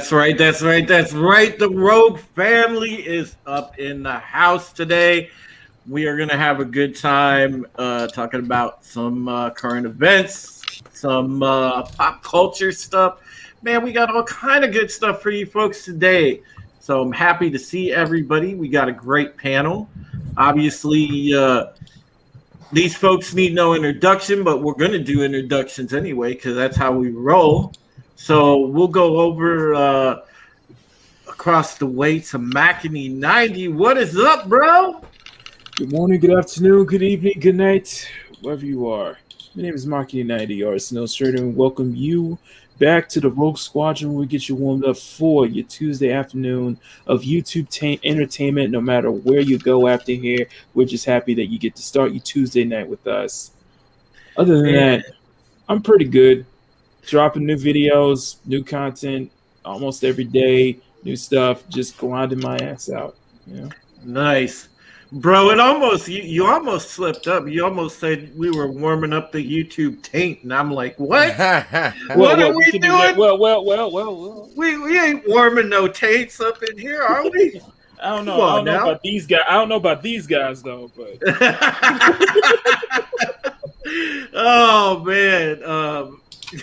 That's right. That's right. That's right. The Rogue family is up in the house today. We are going to have a good time talking about some current events, some pop culture stuff. Man, we got all kind of good stuff for you folks today. So I'm happy to see everybody. We got a great panel. Obviously, these folks need no introduction, but we're going to do introductions anyway because that's how we roll. So we'll go over across the way to Makini 90. What is up, bro? Good morning, good afternoon, good evening, good night, wherever you are. My name is Makini 90, artist and illustrator, and welcome you back to the Rogue Squadron, where we get you warmed up for your Tuesday afternoon of YouTube entertainment. No matter where you go after here, we're just happy that you get to start your Tuesday night with us. Other than that, I'm pretty good. Dropping new videos, new content almost every day, new stuff, just grinding my ass out. Yeah. Nice. Bro, it almost you almost slipped up. You almost said we were warming up the YouTube taint, and I'm like, what? What are we doing? Well. We ain't warming no taints up in here, are we? I don't know. I don't know about these guys. I don't know about these guys though, but oh man.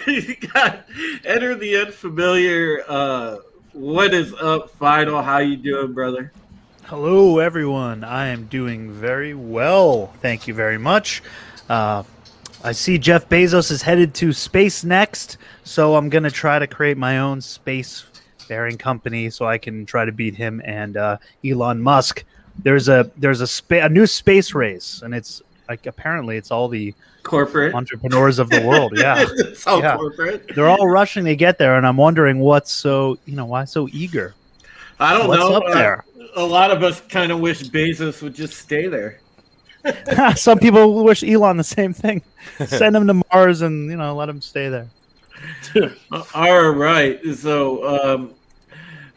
You got enter the unfamiliar. What is up, Final? How you doing, brother? Hello, everyone. I am doing very well. Thank you very much. I see Jeff Bezos is headed to space next, so I'm going to try to create my own space-faring company so I can try to beat him and Elon Musk. There's a new space race, and it's like apparently it's all the corporate entrepreneurs of the world. Yeah, it's all corporate. They're all rushing to get there, and I'm wondering why so eager. I don't What's know. up there? A lot of us kind of wish Bezos would just stay there. Some people wish Elon the same thing. Send him to Mars and let him stay there. All right, so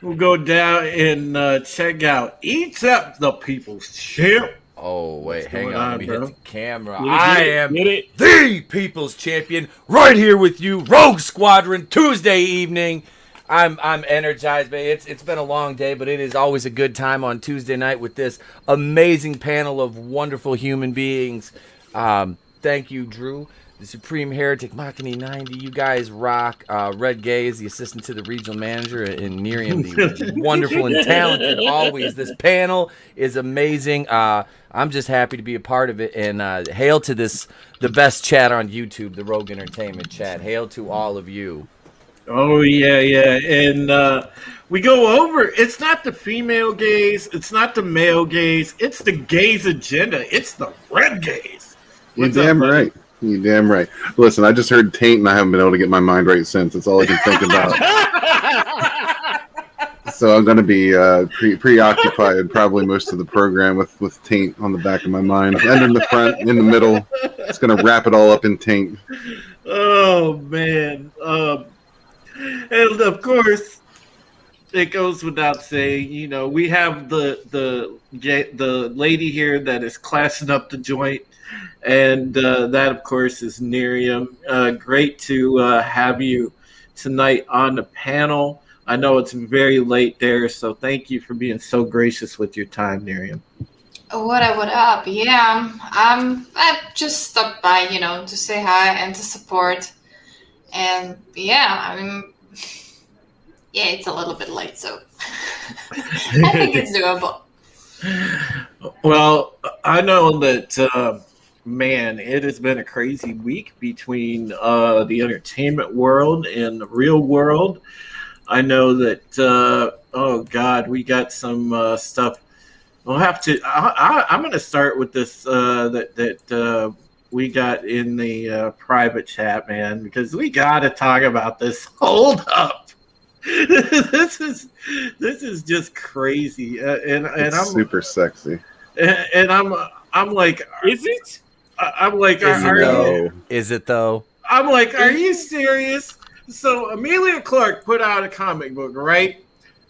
we'll go down and check out Eats Up the People's Champ. Oh wait, What's hang going on, on, let me bro? hit the camera. Get I it, am get it. the People's Champion, right here with you, Rogue Squadron, Tuesday evening. I'm energized, man. It's been a long day, but it is always a good time on Tuesday night with this amazing panel of wonderful human beings. Thank you, Drew, the Supreme Heretic, Makini 90. You guys rock. Red Gay is the assistant to the regional manager, and Miriam, the wonderful and talented always. This panel is amazing. I'm just happy to be a part of it, and hail to the best chat on YouTube, the Rogue Entertainment chat. Hail to all of you. Oh yeah, and we go over. It's not the female gaze, it's not the male gaze, it's the gays agenda. It's the red gaze. You're damn right. You're damn right. Listen, I just heard taint, and I haven't been able to get my mind right since. That's all I can think about. So I'm going to be preoccupied probably most of the program with taint on the back of my mind, and in the front, in the middle. It's going to wrap it all up in taint. Oh man. And of course, it goes without saying, we have the lady here that is classing up the joint, and that, of course, is Miriam. Great to have you tonight on the panel. I know it's very late there, so thank you for being so gracious with your time, Miriam. What up? Yeah, I just stopped by, to say hi and to support. And it's a little bit late, so I think it's doable. Well, I know that, man, it has been a crazy week between the entertainment world and the real world. I know that, oh God, we got some stuff. We'll have to. I'm going to start with this that we got in the private chat, man, because we got to talk about this. Hold up, this is just crazy, and I'm super sexy. And I'm like, is it? I'm like, Is it though? I'm like, are you serious? So Amelia Clark put out a comic book, right?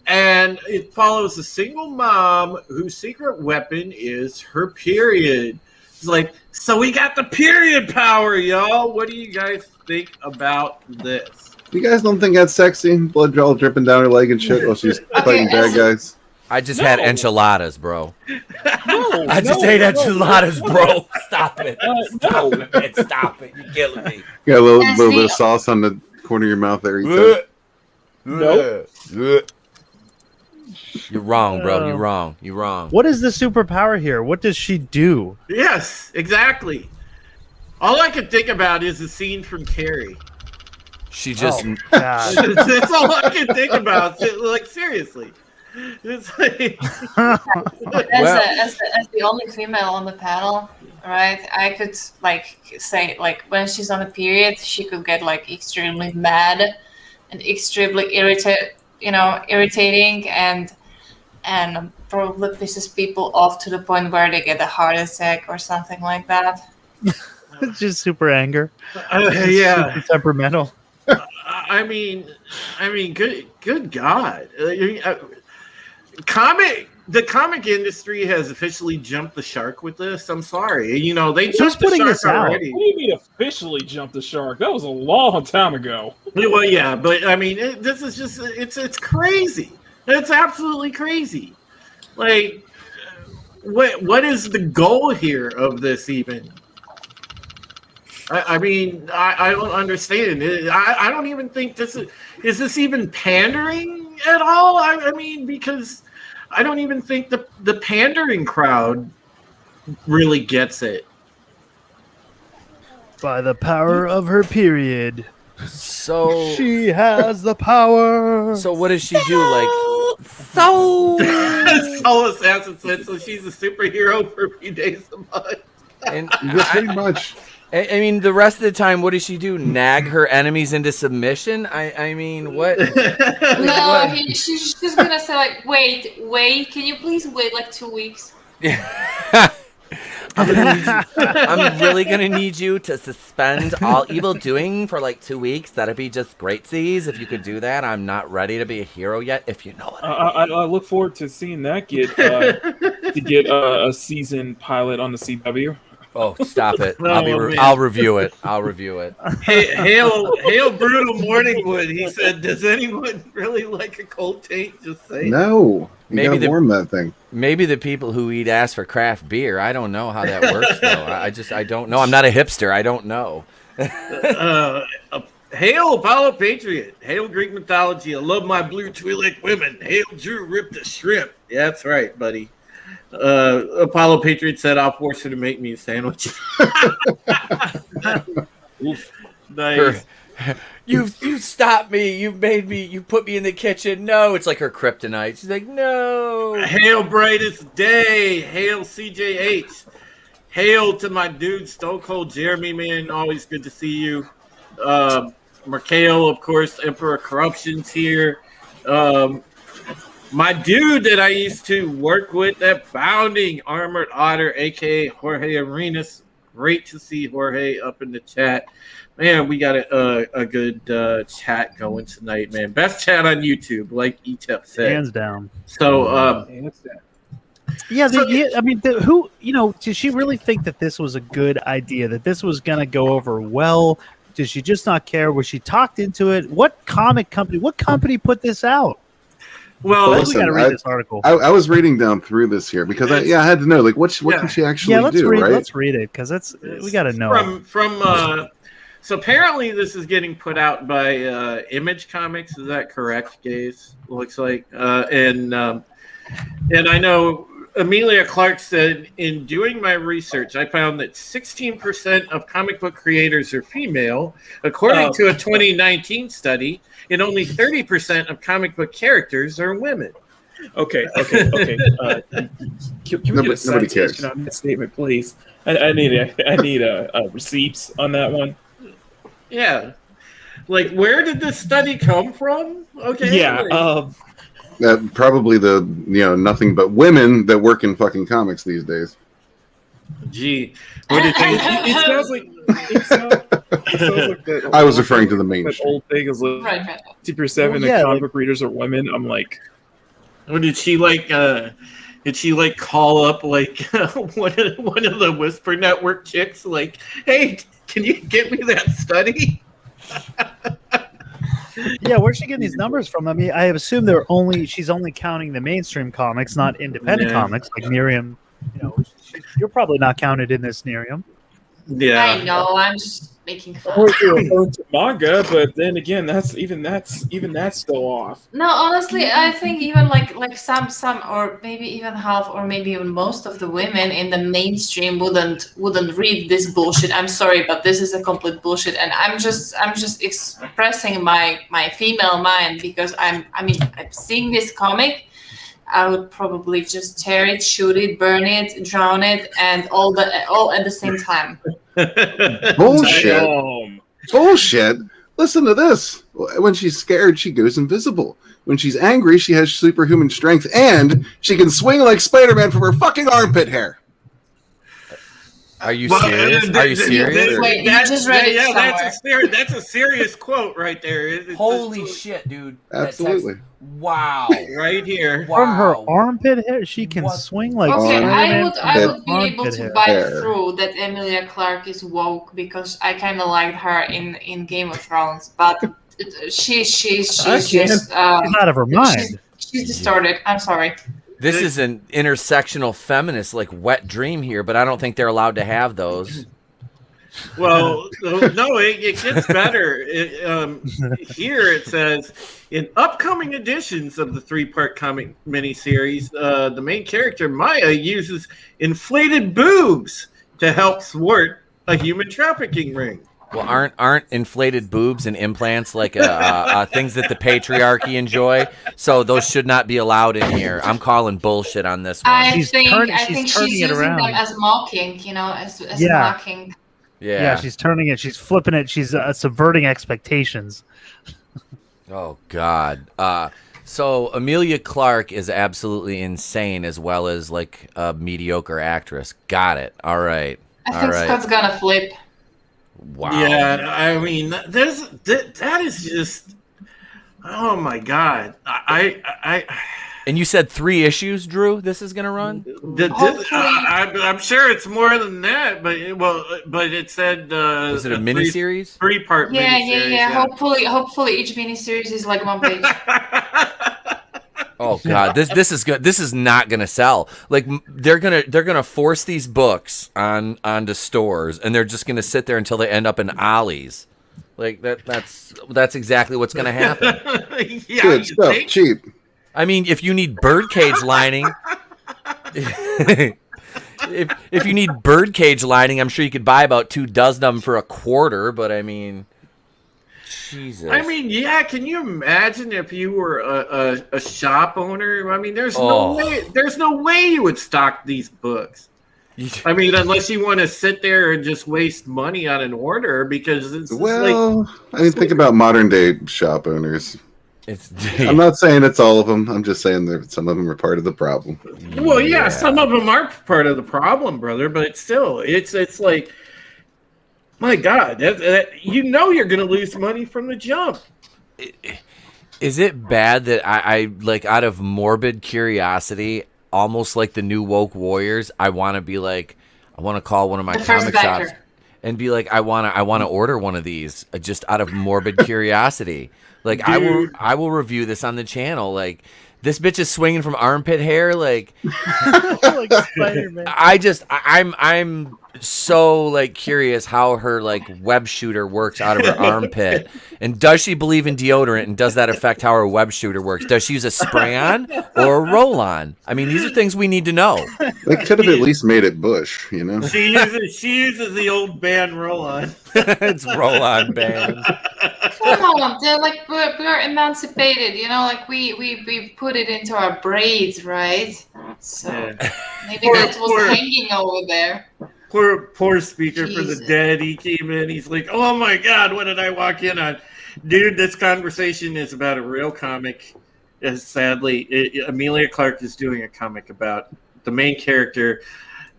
And it follows a single mom whose secret weapon is her period. It's like, so we got the period power, y'all. What do you guys think about this? You guys don't think that's sexy? Blood all dripping down her leg and shit while she's fighting bad guys. I just had enchiladas, bro. No, I just ate enchiladas, bro. Stop it. No. Stop it, man. Stop it. You're killing me. You got a little bit of sauce on the corner of your mouth there. Nope. You're wrong, bro. You're wrong. You're wrong. What is the superpower here? What does she do? Yes, exactly. All I could think about is the scene from Carrie. She just. Oh, God. That's all I can think about. Like, seriously. It's like, As the only female on the panel, right? I could like say like when she's on a period, she could get like extremely mad and extremely irritating and probably pisses people off to the point where they get a heart attack or something like that. It's just super anger. yeah. Super temperamental. I mean, good God. The comic industry has officially jumped the shark with this. I'm sorry. You know, they jumped the putting shark this out? already. What do you mean officially jumped the shark? That was a long time ago. Well, yeah, but I mean, this is just, it's crazy. It's absolutely crazy. Like, what is the goal here of this even? I mean, I don't understand. I don't even think this is this even pandering at all? I mean, because I don't even think the pandering crowd really gets it. By the power of her period. So. She has the power. So what does she do? Like. So. Soul Assassin said so. She's a superhero for a few days a month. And Yeah, pretty much. I mean, the rest of the time, what does she do? Nag her enemies into submission? I mean, what? No, she's just gonna say like, wait, can you please wait like 2 weeks? I'm really gonna need you to suspend all evil doing for like 2 weeks. That'd be just great, C's. If you could do that, I'm not ready to be a hero yet. If you know what I mean. I look forward to seeing that get a season pilot on the CW. Oh, stop it! Oh, I'll review it. I'll review it. Hail Brutal Morningwood. He said, "Does anyone really like a cold taint?" Just say No. You Maybe gotta warm that thing. Maybe the people who eat ass for craft beer. I don't know how that works, though. I don't know. I'm not a hipster. I don't know. Hail Apollo Patriot. Hail Greek mythology. I love my blue Twi'lek women. Hail Drew Rip the Shrimp. Yeah, that's right, buddy. Apollo Patriot said, "I'll force her to make me a sandwich." Oof. Nice. You stopped me. You made me. You put me in the kitchen. No, it's like her kryptonite. She's like, no. Hail brightest day. Hail CJH. Hail to my dude Stone Cold Jeremy, man. Always good to see you. Markale, of course, Emperor Corruption's here. My dude that I used to work with at Bounding, Armored Otter, aka Jorge Arenas. Great to see Jorge up in the chat. Man, we got a good chat going tonight, man. Best chat on YouTube, like ETEP said. Hands down. So, Yeah, I mean, who, did she really think that this was a good idea, that this was going to go over well? Did she just not care? Was she talked into it? What company put this out? well, We Listen, got to read this article. I was reading down through this here because I had to know, like, what can she actually let's do, read. right? Let's read it because we got to know. So apparently this is getting put out by Image Comics. Is that correct, Gaze? Looks like, and I know Amelia Clark said, in doing my research, I found that 16% of comic book creators are female, according to a 2019 study, and only 30% of comic book characters are women. Okay. Can we get a Nobody citation cares. on that statement, please? I need receipts on that one. Yeah. Like, where did this study come from? Okay. Yeah. Probably the nothing but women that work in fucking comics these days. Gee. What did you... It sounds like that. I was referring to the That mainstream. old thing is like Right. 50% Yeah, of comic book readers are women. I'm like, What did she like? Did she like call up like one of the Whisper Network chicks? Like, hey, can you get me that study? Yeah, where's she getting these numbers from? I mean, I assume she's only counting the mainstream comics, not independent Yeah. comics like Miriam. You're probably not counted in this, Miriam. Yeah. I know. I'm just making fun. Or you're referring to manga, but then again, that's still off. No, honestly, I think even like some or maybe even half or maybe even most of the women in the mainstream wouldn't read this bullshit. I'm sorry, but this is a complete bullshit, and I'm just expressing my female mind because I'm seeing this comic. I would probably just tear it, shoot it, burn it, drown it, and all at the same time. Bullshit. Damn. Bullshit. Listen to this. When she's scared, she goes invisible. When she's angry, she has superhuman strength, and she can swing like Spider-Man from her fucking armpit hair. Are you serious? Are you serious? Wait, you just read it somewhere. That's a serious quote right there. Holy shit, dude. That Absolutely. text- wow. Right here. Wow. From her armpit hair, she can swing like Okay, Spider-Man I from would her be able armpit to hair. bite Hair. through that Emilia Clarke is woke because I kind of liked her in Game of Thrones, but she's just She's out of her mind. she's distorted. I'm sorry. This is an intersectional feminist, like wet dream here, but I don't think they're allowed to have those. Well, no, it gets better. Here it says, in upcoming editions of the three-part comic miniseries, the main character, Maya, uses inflated boobs to help thwart a human trafficking ring. Well, aren't inflated boobs and implants like things that the patriarchy enjoy? So those should not be allowed in here. I'm calling bullshit on this one. I She's think turning she's it using around. them as mocking, as Yeah. mocking. Yeah, she's turning it. She's flipping it. She's subverting expectations. Oh God. So Emilia Clarke is absolutely insane, as well as like a mediocre actress. Got it. All right. I All think right. Scott's gonna flip. Wow. Yeah, I mean, that is just, oh my God. And you said 3 issues, Drew. This is gonna run. I'm sure it's more than that, but it said Is it a miniseries? Three-part miniseries. Yeah. Hopefully each miniseries is like 1 page. Oh God, this is good. This is not gonna sell. Like they're gonna force these books onto stores, and they're just gonna sit there until they end up in Ollie's. Like that's exactly what's gonna happen. Yeah, Good stuff. Cheap. I mean, if you need birdcage lining, if you need birdcage lining, I'm sure you could buy about 2 dozen of them for $0.25. But I mean, Jesus. I mean, yeah. Can you imagine if you were a shop owner? I mean, there's no way you would stock these books. I mean, unless you want to sit there and just waste money on an order, because it's think about modern day shop owners. I'm not saying it's all of them. I'm just saying that some of them are part of the problem. Well, yeah, some of them are part of the problem, brother. But still, it's like, my God, you're going to lose money from the jump. Is it bad that I like, out of morbid curiosity, almost like the new woke warriors, I want to call one of my comic shops and be like, I want to order one of these just out of morbid curiosity. Like, dude. I will review this on the channel. Like, this bitch is swinging from armpit hair. Like, Like Spider-Man. I'm so like curious how her like web shooter works out of her armpit, and does she believe in deodorant, and does that affect how her web shooter works? Does she use a spray on or a roll on? I mean, these are things we need to know. They could have at least made it Bush, you know. She uses the old band roll-on. It's roll on band. Come on, they're like we're emancipated, like we put it into our braids, right? So maybe that was hanging over there. Poor speaker for the dead. He came in. He's like, "Oh my God, what did I walk in on, dude?" This conversation is about a real comic. Sadly, Emilia Clarke is doing a comic about the main character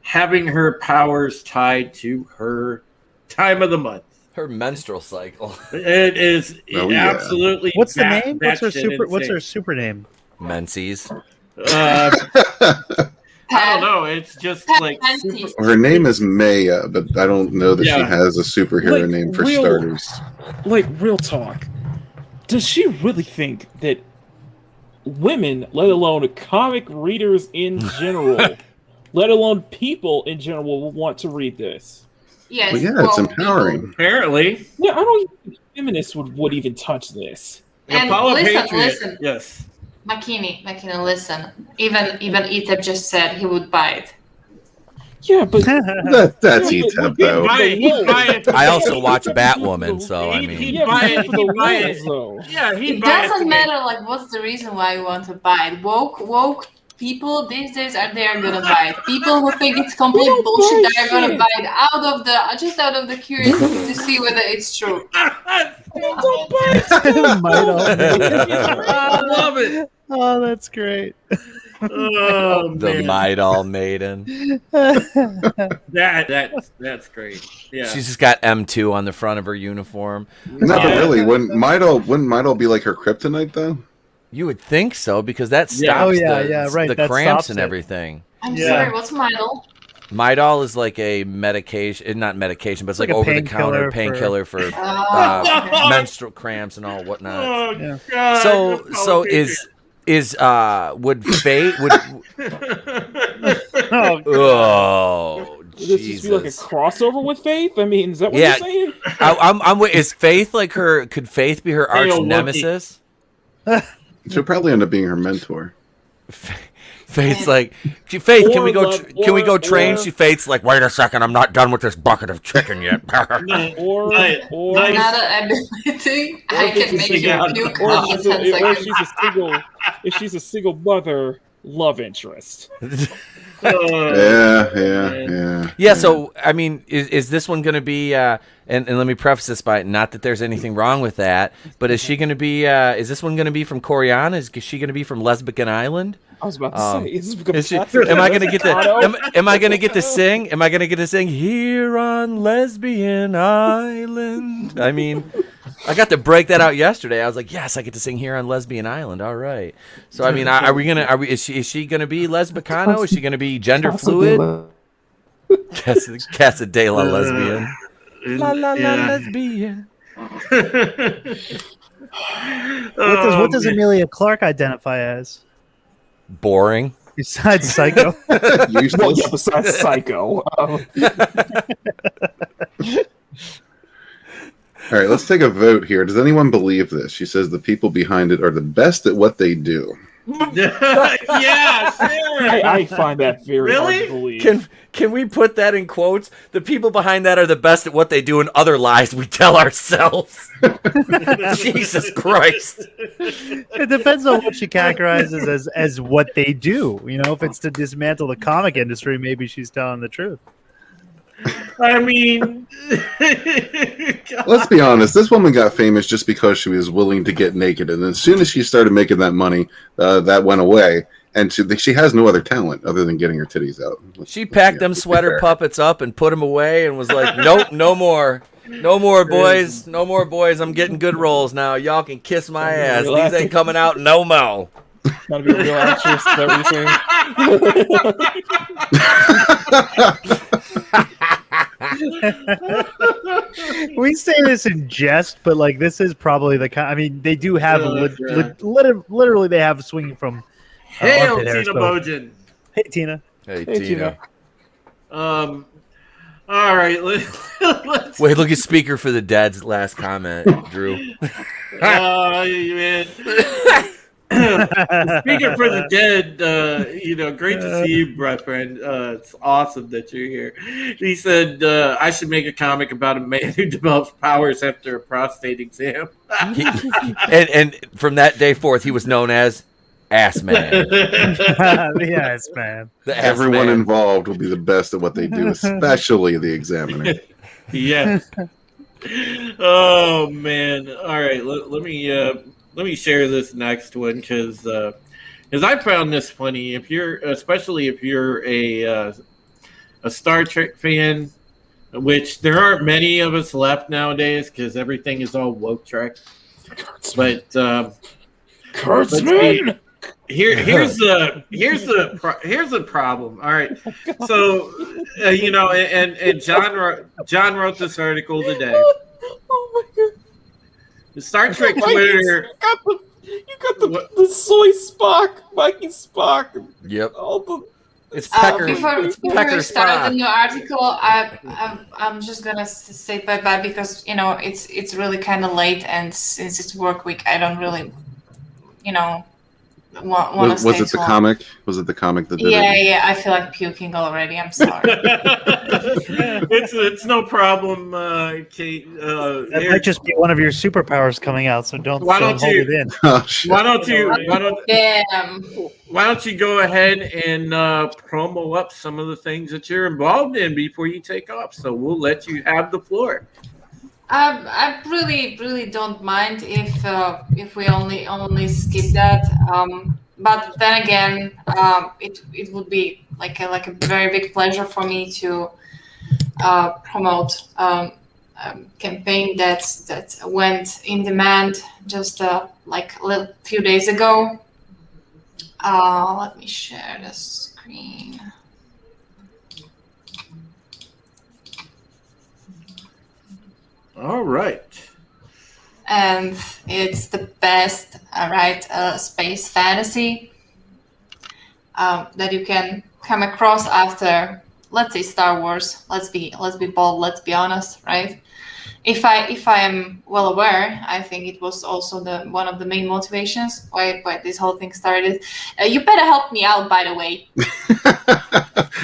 having her powers tied to her time of the month. Her menstrual cycle. It is absolutely. What's the name? What's her super name? Menses. I don't know. It's just like Her name is Maya, but I don't know that she has a superhero name for starters. Like, real talk. Does she really think that women, let alone comic readers in general, let alone people in general, will want to read this? Yes. Well, yeah, it's empowering. Apparently. Yeah, I don't even think feminists would even touch this. And Apollo listen, Patriot. listen. Yes. Makini, listen. Even Etep just said he would buy it. Yeah, but That's ETEP, though. He'd buy it. I also watch Batwoman, so I mean, He'd buy it. for the He'd buy rules, it. though. Yeah, he'd It buy it. doesn't matter like what's the reason why you want to buy it. Woke people these days are gonna buy it. People who think it's complete bullshit, they're gonna buy it out of the curiosity to see whether it's true. I love it. Oh, that's great. Oh, the man. Midal Maiden. That's great. Yeah. She's just got M2 on the front of her uniform. No, but really, wouldn't Midal be like her kryptonite, though? You would think so, because that stops Yeah. Oh, yeah, right, the that cramps stops and it. everything. I'm Yeah. sorry, what's Midal? Midol is like a medication, not medication, but it's like like a over-the-counter painkiller painkiller for Oh, menstrual cramps and all whatnot. Oh, Yeah. God. So would Faye would Oh, oh Would this just be like a Jesus. crossover with Faith? I mean, is that what Yeah. you're saying? I'm is Faith like her? Could Faith be her Hey, arch yo, Loki. nemesis? She'll probably end up being her mentor. Faith's like, Faith, can we go? Or Can we go train? or- She Faith's like, wait a second, I'm not done with this bucket of chicken yet. Or Nice. another ability. I if can it's make a- you puke or after 10 seconds. if she's a single mother love interest. Yeah. Yeah, so I mean, is this one going to be? And let me preface this by not that there's anything wrong with that, but is she going to be? Is this one going to be from Coriana? Is she going to be from Lesbian Island? I was about to say, Is she, am I going to get the? Am I going to get to sing? Am I going to get to sing here on Lesbian Island? I mean, I got to break that out yesterday. I was like, yes, I get to sing here on Lesbian Island. All right. So I mean, are we gonna? Is she gonna be lesbicano? Is she gonna be gender fluid? Casa de la lesbian. La la la lesbian. what does Amelia Clark identify as? Boring. Besides Psycho. Well, Useless. yeah, besides Psycho. All right, let's take a vote here. Does anyone believe this? She says the people behind it are the best at what they do. Yeah, sure. I find that very hard Really? to believe. Can we put that in quotes? The people behind that are the best at what they do, and other lies we tell ourselves. Jesus Christ. It depends on what she categorizes as what they do. You know, if it's to dismantle the comic industry, maybe she's telling the truth. I mean, Let's be honest. This woman got famous just because she was willing to get naked, and as soon as she started making that money, that went away. And she has no other talent other than getting her titties out. She packed them let's be sweater fair. puppets up and put them away and was like, nope, no more. No more, boys. No more, boys. I'm getting good roles now. Y'all can kiss my ass. These ain't coming out no mo. Gotta be a real actress. Is that what you're saying? We say this in jest, but like this is probably the kind. I mean, they do have literally they have swinging from. hail armpit hair, Tina so- Bojan. Hey Tina. Hey, Hey, Tina. All right, let's. Wait, look at Speaker for the Dead's last comment, Drew. Man. Speaking for the dead, great to see you, my friend. It's awesome that you're here. He said I should make a comic about a man who develops powers after a prostate exam. And from that day forth, he was known as Ass Man. Yes, man. The Ass Everyone Man. involved will be the best at what they do, especially the examiner. Yes. Oh man. All right. Let me share this next one because I found this funny. Especially if you're a Star Trek fan, which there aren't many of us left nowadays because everything is all woke Trek. But Kurtzman! here's the problem. All right, so and John wrote this article today. Oh my god. Star Trek Twitter. You got the soy Spock, Mikey Spock. Yep. All the It's Pecker. Before It's we Pecker start the Spock. new article, I'm just gonna say bye bye because it's really kind of late, and since it's work week, I don't really want to Was stay it the too long. comic? Was it the comic that did Yeah, it? yeah. I feel like puking already. I'm sorry. It's no problem, Kate. That might just be one of your superpowers coming out, so don't Why don't hold you- it in. Oh, shit. Why don't you Damn. Why don't you go ahead and promo up some of the things that you're involved in before you take off? So we'll let you have the floor. I really don't mind if we only skip that. But then again, it would be like a very big pleasure for me to promote campaign that went in demand just like a few days ago. Let me share the screen. All right. And it's the best, space fantasy that you can come across after, let's say, Star Wars. Let's be bold. Let's be honest, right? If I am well aware, I think it was also one of the main motivations why this whole thing started. You better help me out, by the way.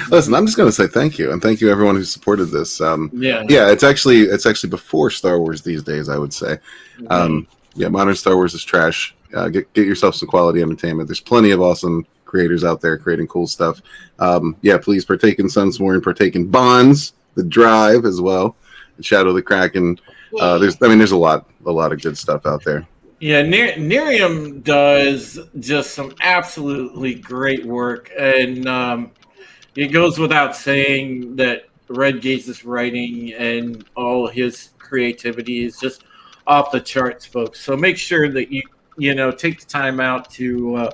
Listen, I'm just going to say thank you, and thank you everyone who supported this. Yeah. It's actually before Star Wars these days, I would say. Modern Star Wars is trash. Get yourself some quality entertainment. There's plenty of awesome creators out there creating cool stuff. Please partake in Sunsworn, partake in Bonds, The Drive as well, and Shadow the Kraken. There's a lot of good stuff out there. Yeah, Nerium does just some absolutely great work, and it goes without saying that Red Gaze's writing and all his creativity is just off the charts, folks. So make sure that you take the time out to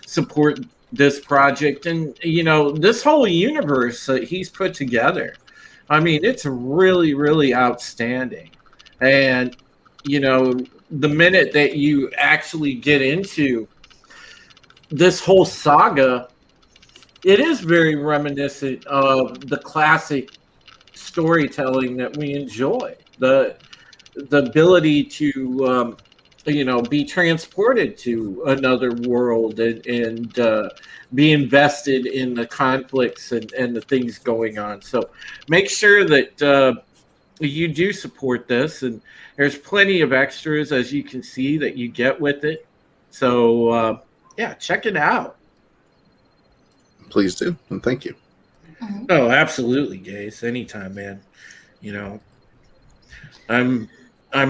support this project and this whole universe that he's put together. I mean, it's really, really outstanding, and the minute that you actually get into this whole saga, it is very reminiscent of the classic storytelling that we enjoy. The ability to be transported to another world and be invested in the conflicts and the things going on. So make sure that you do support this, and there's plenty of extras, as you can see, that you get with it. So check it out. Please do, and thank you. Oh, absolutely, Gaze. Anytime, man. I'm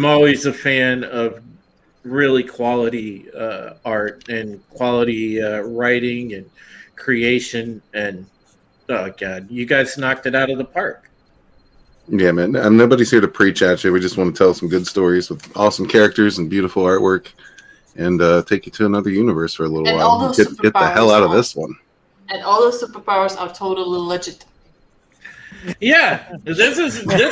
always a fan of really quality art and quality writing and creation, and oh god, you guys knocked it out of the park. Yeah, man. Nobody's here to preach at you. We just want to tell some good stories with awesome characters and beautiful artwork, and take you to another universe for a little And all while. those Get the hell out of superpowers this one. And all those superpowers are totally legit. Yeah, this is real.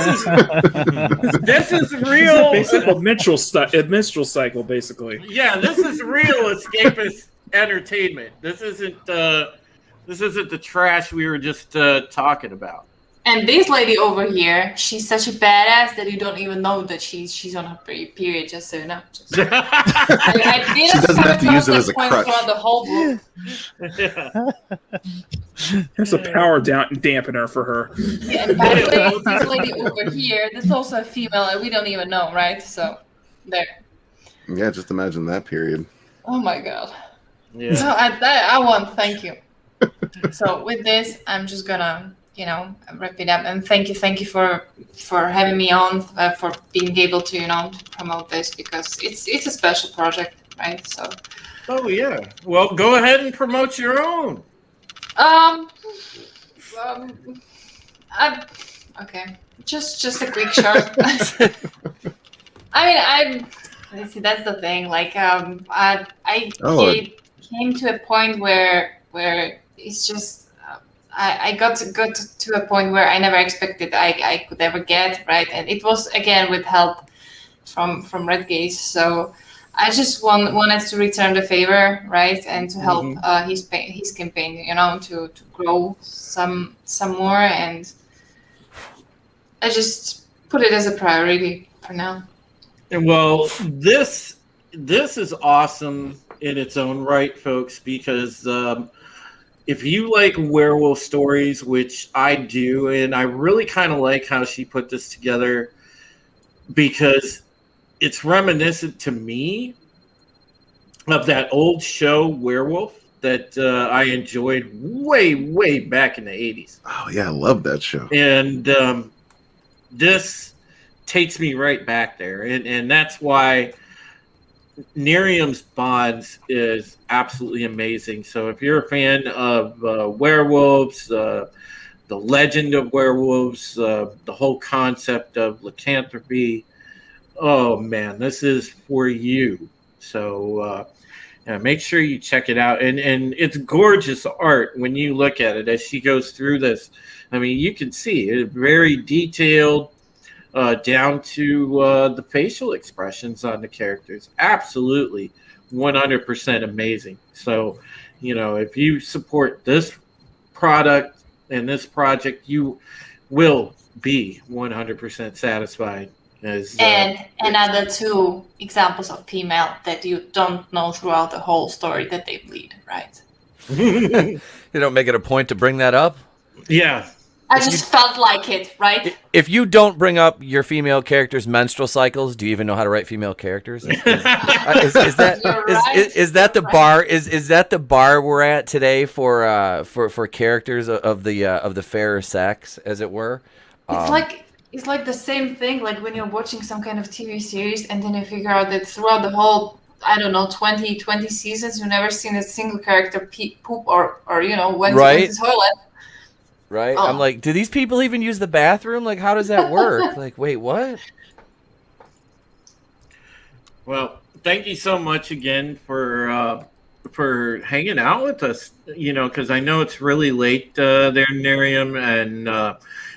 Basically, a menstrual cycle, basically. Yeah, this is real escapist entertainment. This isn't the trash we were just talking about. And this lady over here, she's such a badass that you don't even know that she's on her period. Just so you know. I didn't She doesn't have to use it as a point crutch. throughout the whole book. There's a power dampener for her. Yeah, and by the way, this lady over here, this is also a female, and we don't even know, right? So, there. Yeah, just imagine that period. Oh my god. Yeah. So I want thank you. So with this, I'm just gonna wrap it up, and thank you for having me on, for being able to to promote this, because it's a special project, right? So. Oh yeah. Well, go ahead and promote your own. Okay. Just a quick short. I mean, see, that's the thing. Like, I came to a point where it's just. I got to a point where I never expected I could ever get, right? And it was, again, with help from Red Gaze. So I just wanted to return the favor, right, and to help his campaign, to grow some more, and I just put it as a priority for now. Well, this is awesome in its own right, folks, because if you like werewolf stories, which I do, and I really kind of like how she put this together, because it's reminiscent to me of that old show Werewolf that I enjoyed way back in the 80s. Oh yeah, I love that show. And this takes me right back there, and that's why Nerium's Bonds is absolutely amazing. So if you're a fan of werewolves, the legend of werewolves, the whole concept of lycanthropy, oh man, this is for you. So make sure you check it out, and it's gorgeous art when you look at it as she goes through this. I mean, you can see it very detailed. Down to the facial expressions on the characters. Absolutely 100% amazing. So, if you support this product and this project, you will be 100% satisfied. And another 2 examples of female that you don't know throughout the whole story that they bleed, right? You don't make it a point to bring that up? Yeah. I just felt like it, right? If you don't bring up your female characters' menstrual cycles, do you even know how to write female characters? Is that the bar? Is that the bar we're at today for characters of the fairer sex, as it were? It's like the same thing. Like when you're watching some kind of TV series, and then you figure out that throughout the whole, I don't know, 20 seasons, you've never seen a single character poop or went to the toilet. Right? I'm like, do these people even use the bathroom? Like, how does that work? Like, wait, what? Well, thank you so much again for hanging out with us, because I know it's really late there, Nerium, and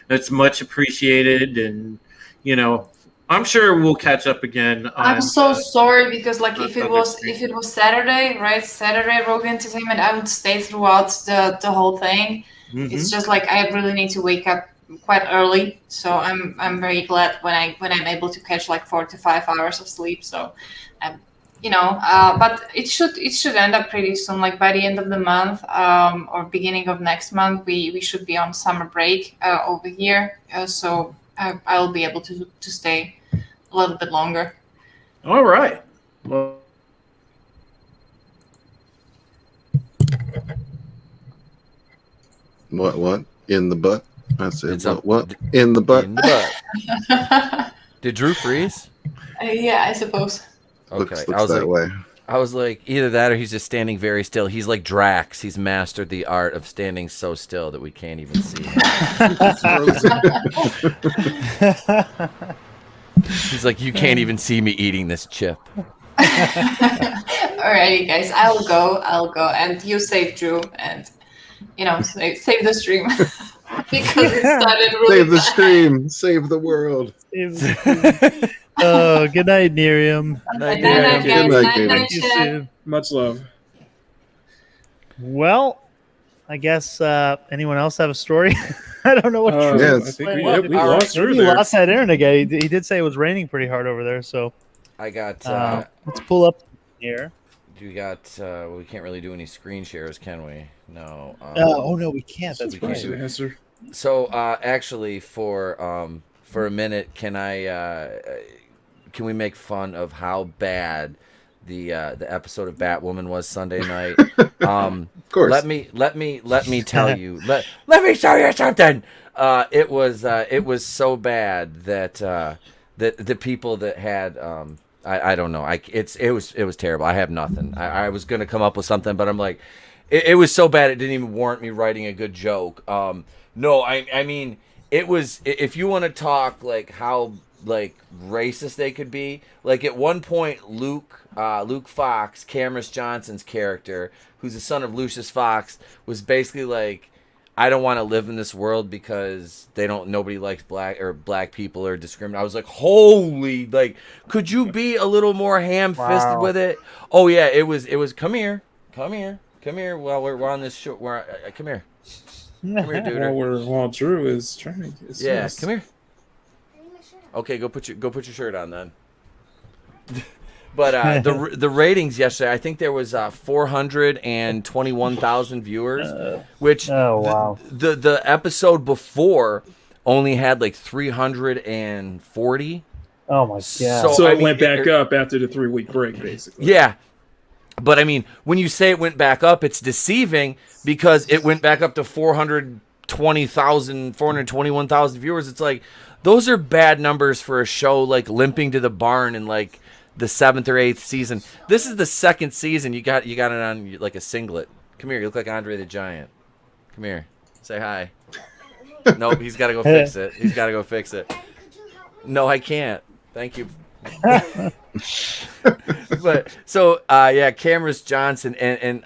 it's much appreciated. And, I'm sure we'll catch up again. I'm so sorry, because if it was Saturday, right? Saturday Rogue Entertainment, I would stay throughout the whole thing. Mm-hmm. It's just like I really need to wake up quite early, so I'm very glad when I'm able to catch 4 to 5 hours of sleep. So, but it should end up pretty soon. Like by the end of the month, or beginning of next month, we should be on summer break over here. So I'll be able to stay a little bit longer. All right. Well. What? In the butt? I said, what? In the butt? In the butt. Did Drew freeze? Yeah, I suppose. Okay. Looks that way. I was like, either that or he's just standing very still. He's like Drax. He's mastered the art of standing so still that we can't even see him. He's like, you can't even see me eating this chip. Alrighty, guys. I'll go. And you save Drew and... save the stream. Because it started really Save the stream. Save the world. Oh, good night, Nerium. Good night, guys. Good night. Much love. Well, I guess anyone else have a story? I don't know what. Yes. I think we lost her We there. lost that internet guy. He did say it was raining pretty hard over there. So I got. let's pull up here. We got. We can't really do any screen shares, can we? No. Oh no, we can't. That's we can't right. do it. Answer. So actually, for a minute, can we make fun of how bad the episode of Batwoman was Sunday night? Of course. Let me tell you. Let me show you something. It was so bad that the people that had I don't know. It was terrible. I have nothing. I was gonna come up with something, but I'm like, it was so bad it didn't even warrant me writing a good joke. No, I mean, it was. If you want to talk like how racist they could be, like at one point Luke Fox, Cameron Johnson's character, who's the son of Lucius Fox, was basically like, I don't want to live in this world because nobody likes black people or discriminate. I was like, holy, like, could you be a little more ham-fisted with it? Oh yeah, it was. Come here. While we're on this show, come here, dude. While Drew is trying to, come here. Okay, go put your shirt on then. But the ratings yesterday, I think there was 421,000 viewers, which the episode before only had like 340. Oh my god! So it went back up after the 3-week break, basically. Yeah, but I mean, when you say it went back up, it's deceiving because it went back up to 421,000 viewers. It's like those are bad numbers for a show like limping to the barn and like the 7th or 8th season. This is the 2nd season. You got it on like a singlet. Come here. You look like Andre the Giant. Come here. Say hi. Nope. He's got to go fix it. No, I can't. Thank you. But so Cameras Johnson and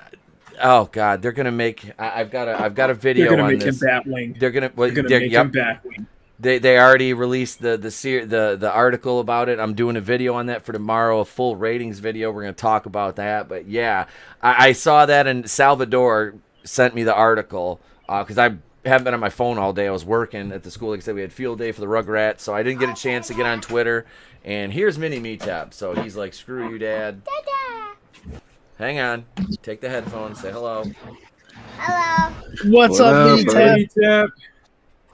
oh god, they're gonna make. I've got a video. They're gonna on make this. him Batwing. They're gonna make him Batwing. They already released the article about it. I'm doing a video on that for tomorrow, a full ratings video. We're going to talk about that. But yeah, I saw that, and Salvador sent me the article because I haven't been on my phone all day. I was working at the school. Like I said, we had field day for the Rugrats, so I didn't get a chance to get on Twitter. And here's Mini Meetup. So he's like, screw you, Dad. Hang on. Take the headphones. Say hello. Hello. What's up, Meetup?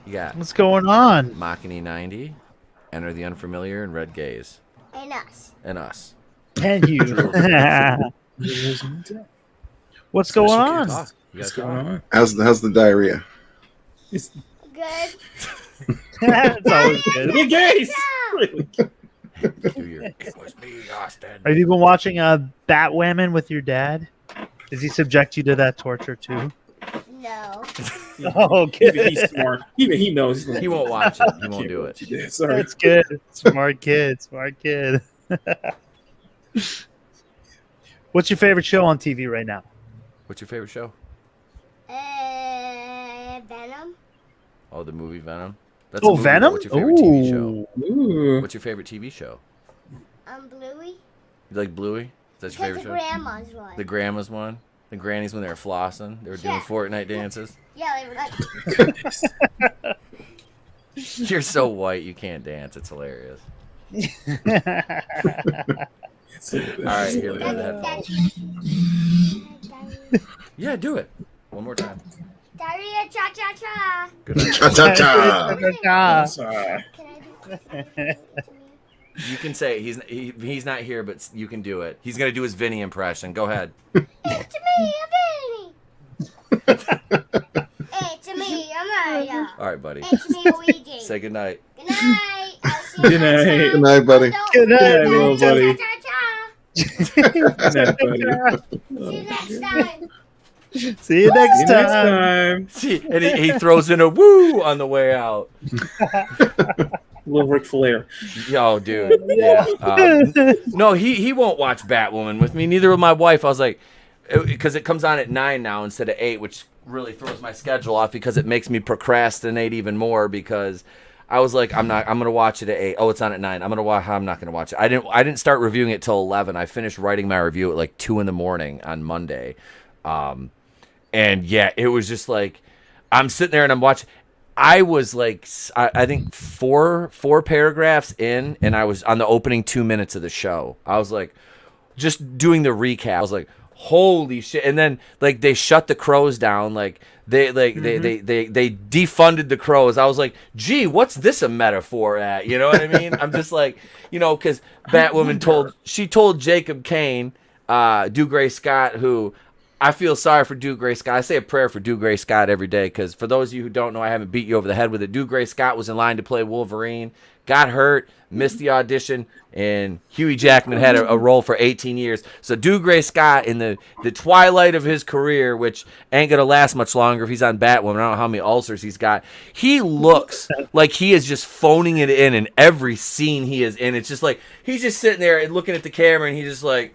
You got What's going on? Machini 90, Enter the Unfamiliar, and Red Gaze. And us. And you. What's going on? What's going on? How's the diarrhea? It's Good. It's always good. the gays. It was me, Austin. Have you been watching Batwoman with your dad? Does he subject you to that torture too? No. Oh, good. He's smart. He knows. He won't watch it. He won't do it. Yeah, sorry. That's good. Smart kid. What's your favorite show on TV right now? What's your favorite show? Venom. Oh, the movie Venom. That's Oh, Venom? What's your favorite TV show? Ooh. What's your favorite TV show? Bluey. You like Bluey? Is that your favorite Because the show? grandma's one. The grandma's one? The grannies when they were flossing? They were doing Yeah. Fortnite dances? Yeah, they were like. You're so white you can't dance. It's hilarious. All right, here we go. The headphones. Yeah, do it. One more time. Diarrhea, cha cha cha. Good night. Cha cha cha. Sorry. Can I do it? You can say it. He's not here, but you can do it. He's gonna do his Vinny impression. Go ahead. It's me, Vinny. It's me, Mario. All right, buddy. It's me, Luigi. Say good night. Good night. I'll see you Good next night. time. Good night, buddy. Good night, Yeah, little buddy. Cha cha Good buddy. cha. See you next time. See you next See you next time. See, and he throws in a woo on the way out. Little Ric Flair. Yo, dude. Yeah. No, he won't watch Batwoman with me. Neither will my wife. I was like, because it comes on at 9 now instead of 8, which really throws my schedule off because it makes me procrastinate even more because I was like, I'm gonna watch it at 8. Oh, it's on at 9. I'm not gonna watch it. I didn't start reviewing it till 11. I finished writing my review at like 2 a.m. on Monday. And yeah, it was just like I'm sitting there and I'm watching. I was like, I think four paragraphs in, and I was on the opening 2 minutes of the show. I was like, just doing the recap. I was like, holy shit! And then like they shut the crows down. Like they defunded the crows. I was like, gee, what's this a metaphor at? You know what I mean? I'm just like, because Batwoman told Jacob Kane, Dougray Scott, who. I feel sorry for Dougray Scott. I say a prayer for Dougray Scott every day because for those of you who don't know, I haven't beat you over the head with it. Dougray Scott was in line to play Wolverine, got hurt, missed the audition, and Huey Jackman had a role for 18 years. So Dougray Scott, in the twilight of his career, which ain't going to last much longer if he's on Batwoman, I don't know how many ulcers he's got, he looks like he is just phoning it in every scene he is in. It's just like he's just sitting there and looking at the camera, and he's just like,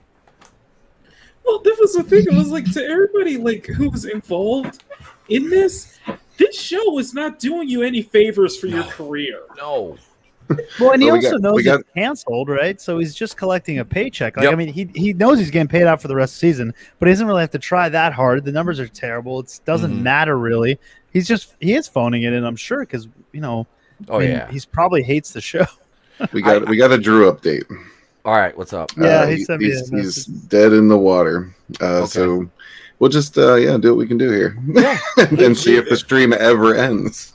Well, that was the thing. It was like to everybody like who was involved in this, this show is not doing you any favors for your career. No. Well, and he Well, also knows we got- it's canceled, right? So he's just collecting a paycheck. Like, Yep. I mean, he knows he's getting paid out for the rest of the season, but he doesn't really have to try that hard. The numbers are terrible. It doesn't Mhm. matter really. He is phoning it in, I'm sure, because Oh, I mean, yeah. he's probably hates the show. We got a Drew update. All right, what's up? Yeah, he sent me a he's message. dead in the water. So we'll just do what we can do here, and then see if the stream ever ends.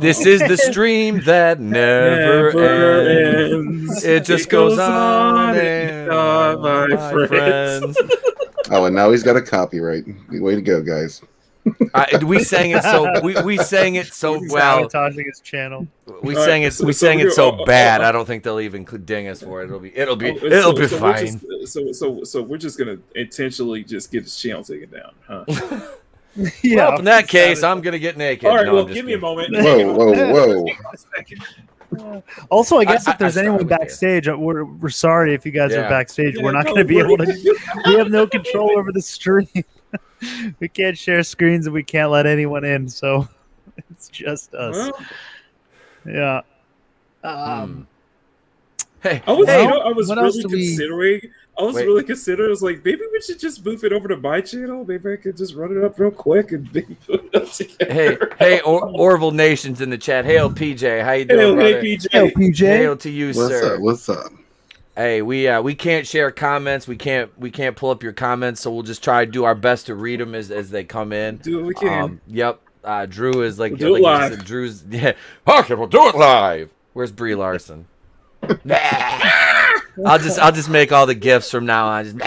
This is the stream that never ends. It just goes on and on, my friends. Oh, and now he's got a copyright. Way to go, guys! We sang it so we sang it so He's well. sabotaging his channel. We sang it so bad. I don't think they'll even ding us for it. It'll be fine. So we're just gonna intentionally just get his channel taken down, huh? Yeah. Well, in that case, I'm gonna get naked. All right, No, well, I'm just give me a kidding. moment. Whoa! Also, I guess I if there's started anyone with you. backstage, we're sorry if you guys Yeah. are backstage. Yeah, We're not no, going to be able to. we're- We have no control over the stream. We can't share screens and we can't let anyone in. So it's just us. Well, Yeah. Hey, I was, Hey, I was what else really do we- considering. I was Wait. really considering. I was like, maybe we should just move it over to my channel. Maybe I could just run it up real quick and maybe put it up together. hey, Orville Nation's in the chat. Hail, PJ. How you doing, Hey, brother? PJ. Hey, PJ. Hail to you, What's sir. up? What's up? Hey, we can't share comments. We can't pull up your comments, so we'll just try to do our best to read them as they come in. Do what we can. Yep. Drew is like, We'll do it like you live. said, Drew's okay. We'll do it live. Where's Brie Larson? I'll just make all the gifts from now on. Just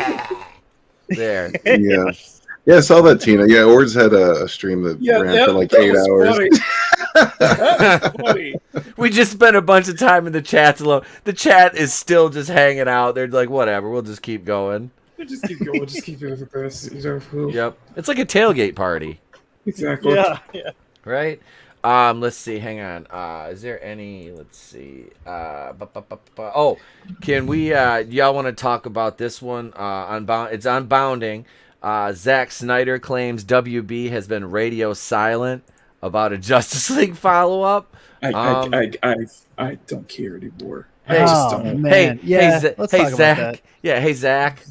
there. Yeah, I saw that, Tina. Yeah, Ords had a stream that ran for like 8 hours. That's funny. We just spent a bunch of time in the chat alone. The chat is still just hanging out. They're like, whatever. We'll just keep going. We'll just keep going. Just keep it with this. You know, Yep. It's like a tailgate party. Exactly. Yeah. Right? Let's see. Hang on. Is there any? Let's see. Oh, can we? Y'all want to talk about this one? It's on Bounding. Zack Snyder claims WB has been radio silent about a Justice League follow-up. I don't care anymore. Hey, I just Oh, don't. man. Yeah, let's talk about Zach. that. Yeah, hey Zach.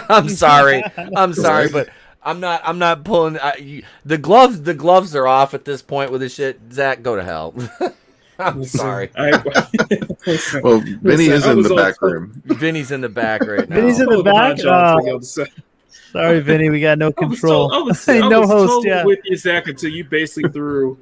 I'm sorry. I'm sorry, but I'm not pulling the gloves. The gloves are off at this point with this shit. Zach, go to hell. I'm sorry. Well, Vinny is in the back room. Vinny's in the back right now. Vinny's in the back. Sorry, Vinny, we got no control. I was No host. totally Yeah. with you, Zach, until you basically threw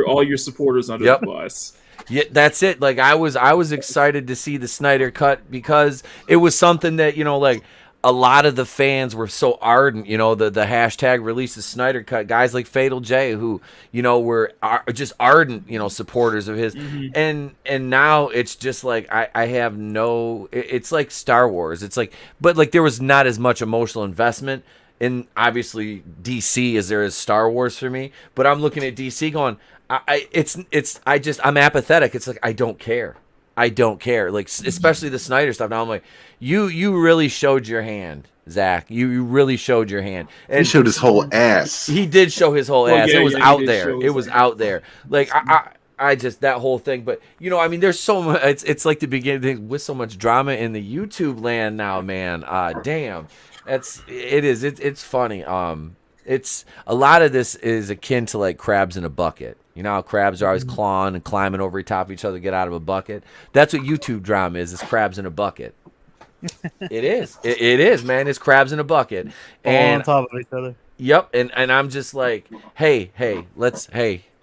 all your supporters under Yep. the bus. Yeah, that's it. Like I was excited to see the Snyder cut because it was something that, like a lot of the fans were so ardent, the hashtag release the Snyder cut, guys like Fatal J who, were just ardent, supporters of his. And now it's just like I have it's like Star Wars. It's like, but like there was not as much emotional investment in obviously DC as there is Star Wars for me, but I'm looking at DC going, I'm apathetic. It's like I don't care. Like especially the Snyder stuff. Now I'm like, you really showed your hand, Zach. You really showed your hand. And He showed his whole ass. he did show his whole Well, ass. yeah, It was he out did there. show It his was ass. out there. Like I just that whole thing. But there's so much. It's like the beginning with so much drama in the YouTube land now, man. Damn, it's funny. It's a lot of this is akin to like crabs in a bucket. You know how crabs are always clawing and climbing over top of each other to get out of a bucket? That's what YouTube drama is crabs in a bucket. It is. It is, man. It's crabs in a bucket. All And on top of each other. yep, and I'm just like, hey,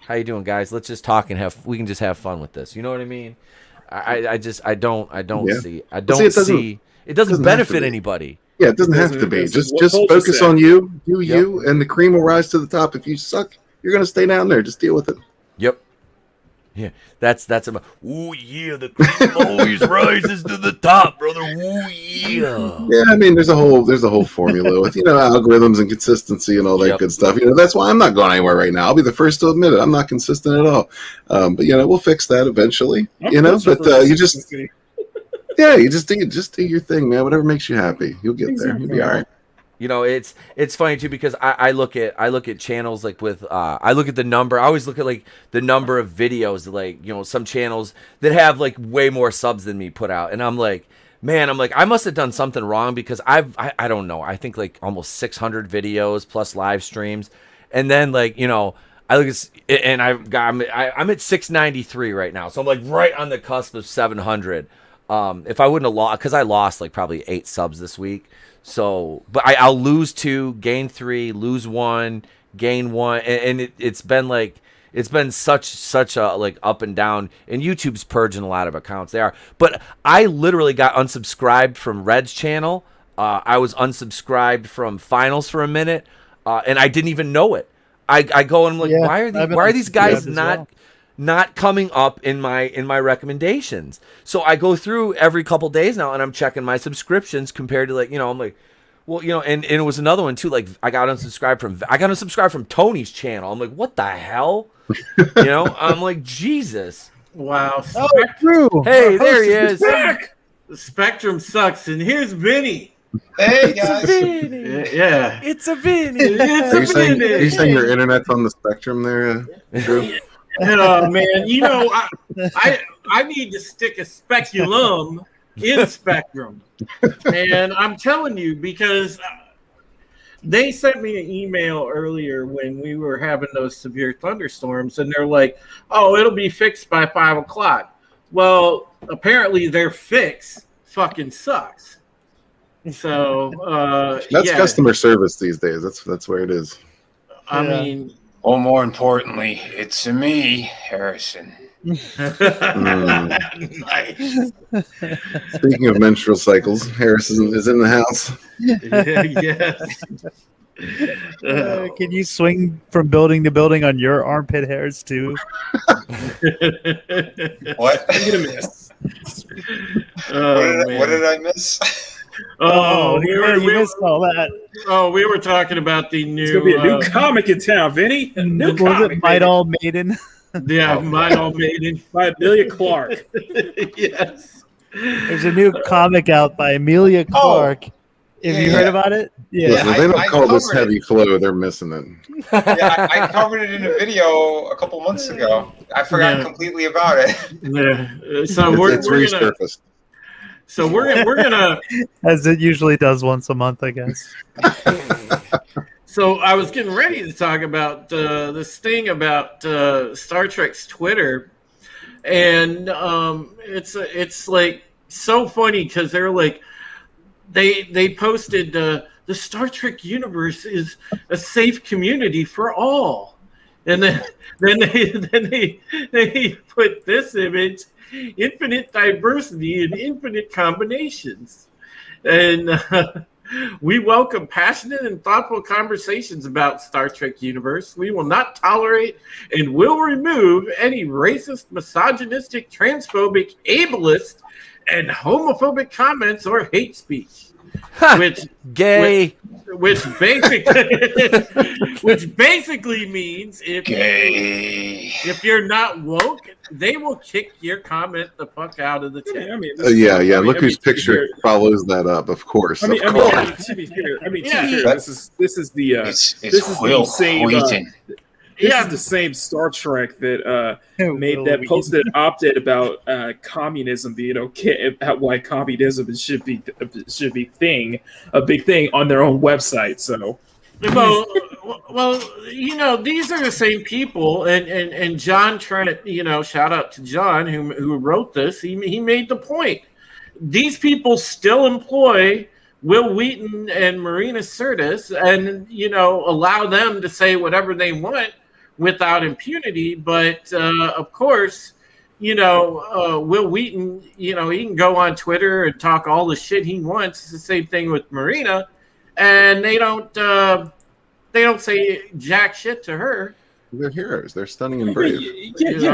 how you doing, guys? Let's just talk and we can just have fun with this. You know what I mean? I don't Yeah. see it doesn't have to benefit be. anybody. Yeah, it doesn't have to be. Just focus on you, you, and the cream will rise to the top. If you suck, you're gonna stay down there. Just deal with it. Yep. Yeah, that's about. Ooh yeah, the cream always rises to the top, brother. Ooh yeah. Yeah, I mean, there's a whole formula with algorithms and consistency and all that Yep. good stuff. That's why I'm not going anywhere right now. I'll be the first to admit it. I'm not consistent at all. But we'll fix that eventually. But you just do your thing, man. Whatever makes you happy, you'll get there. You'll be all right. You know, it's funny too because I look at channels like with I look at the number. I always look at like the number of videos, like, you know, some channels that have like way more subs than me put out, and I'm like, man, I must have done something wrong because I don't know. I think like almost 600 videos plus live streams, and then like, you know, I look at, and I'm at 693 right now, so I'm like right on the cusp of 700. If I wouldn't have lost, because I lost like probably 8 subs this week. So, but I'll lose 2, gain 3, lose 1, gain 1, and it's been like, it's been such a like up and down, and YouTube's purging a lot of accounts. They are, but I literally got unsubscribed from Red's channel. I was unsubscribed from Finals for a minute, and I didn't even know it. I go and I'm like, why are these guys not coming up in my recommendations? So I go through every couple days now and I'm checking my subscriptions compared to, like, you know, I'm like, well, you know, and it was another one too. Like I got unsubscribed from Tony's channel. I'm like, what the hell? You know, I'm like, Jesus. Wow. Hey, there he is. Back. The Spectrum sucks, and here's Vinny. Hey guys. Yeah. It's a Vinny. Are you saying your internet's on the spectrum there, Drew? Oh man, you know, I need to stick a speculum in Spectrum, and I'm telling you because they sent me an email earlier when we were having those severe thunderstorms, and they're like, "Oh, it'll be fixed by 5 o'clock." Well, apparently their fix fucking sucks. So that's customer service these days. That's where it is. I mean, Well, more importantly, it's me, Harrison. nice. Speaking of menstrual cycles, Harrison is in the house. Yes. Can you swing from building to building on your armpit hairs too? What? I'm gonna miss. What did I miss? You missed all that. Oh, we were talking about the new. It's gonna be a new comic in town, Vinny. A new Was comic. it Might All Maiden? Yeah, Might All Maiden by Amelia Clark. Yes. There's a new comic out by Amelia Clark. Have you heard about it? Listen, if they don't call this heavy flow, they're missing it. Yeah, I covered it in a video a couple months ago. I forgot completely about it. Yeah. So It's resurfaced. We're gonna as it usually does once a month, I guess. So I was getting ready to talk about this thing about Star Trek's Twitter, and it's like so funny because they're like they posted the Star Trek universe is a safe community for all, and then they put this image: infinite diversity and infinite combinations, and. We welcome passionate and thoughtful conversations about Star Trek universe. We will not tolerate and will remove any racist, misogynistic, transphobic, ableist, and homophobic comments or hate speech. Which basically means if you're not woke, they will kick your comment the fuck out of the chat. Look whose picture follows that up. Of course. To be fair, this is the same. This is the same Star Trek that posted an op-ed about communism being okay, about why communism should be a big thing on their own website. So, well, you know, these are the same people, and John Trent, you know, shout out to John who wrote this. He made the point. These people still employ Will Wheaton and Marina Sirtis, and you know, allow them to say whatever they want without impunity. But of course, you know, Will Wheaton, you know, he can go on Twitter and talk all the shit he wants. It's the same thing with Marina, and they don't say jack shit to her. They're heroes. They're stunning and brave.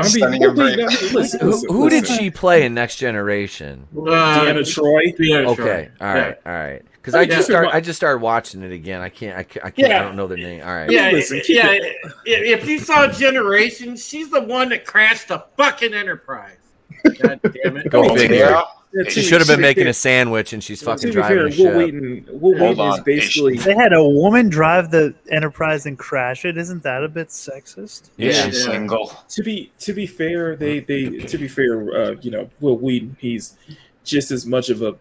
Stunning and brave. Who did she play in Next Generation? Deanna Troi. Okay, all right. Because I just started watching it again. I can't. I don't know their name. All right. If you saw Generations, she's the one that crashed the fucking Enterprise. God damn it. Go figure. She should have been making a sandwich, and she's fucking driving a ship. Will Wheaton is basically. They had a woman drive the Enterprise and crash it. Isn't that a bit sexist? Yeah. She's single. To be fair, Will Wheaton, he's just as much of a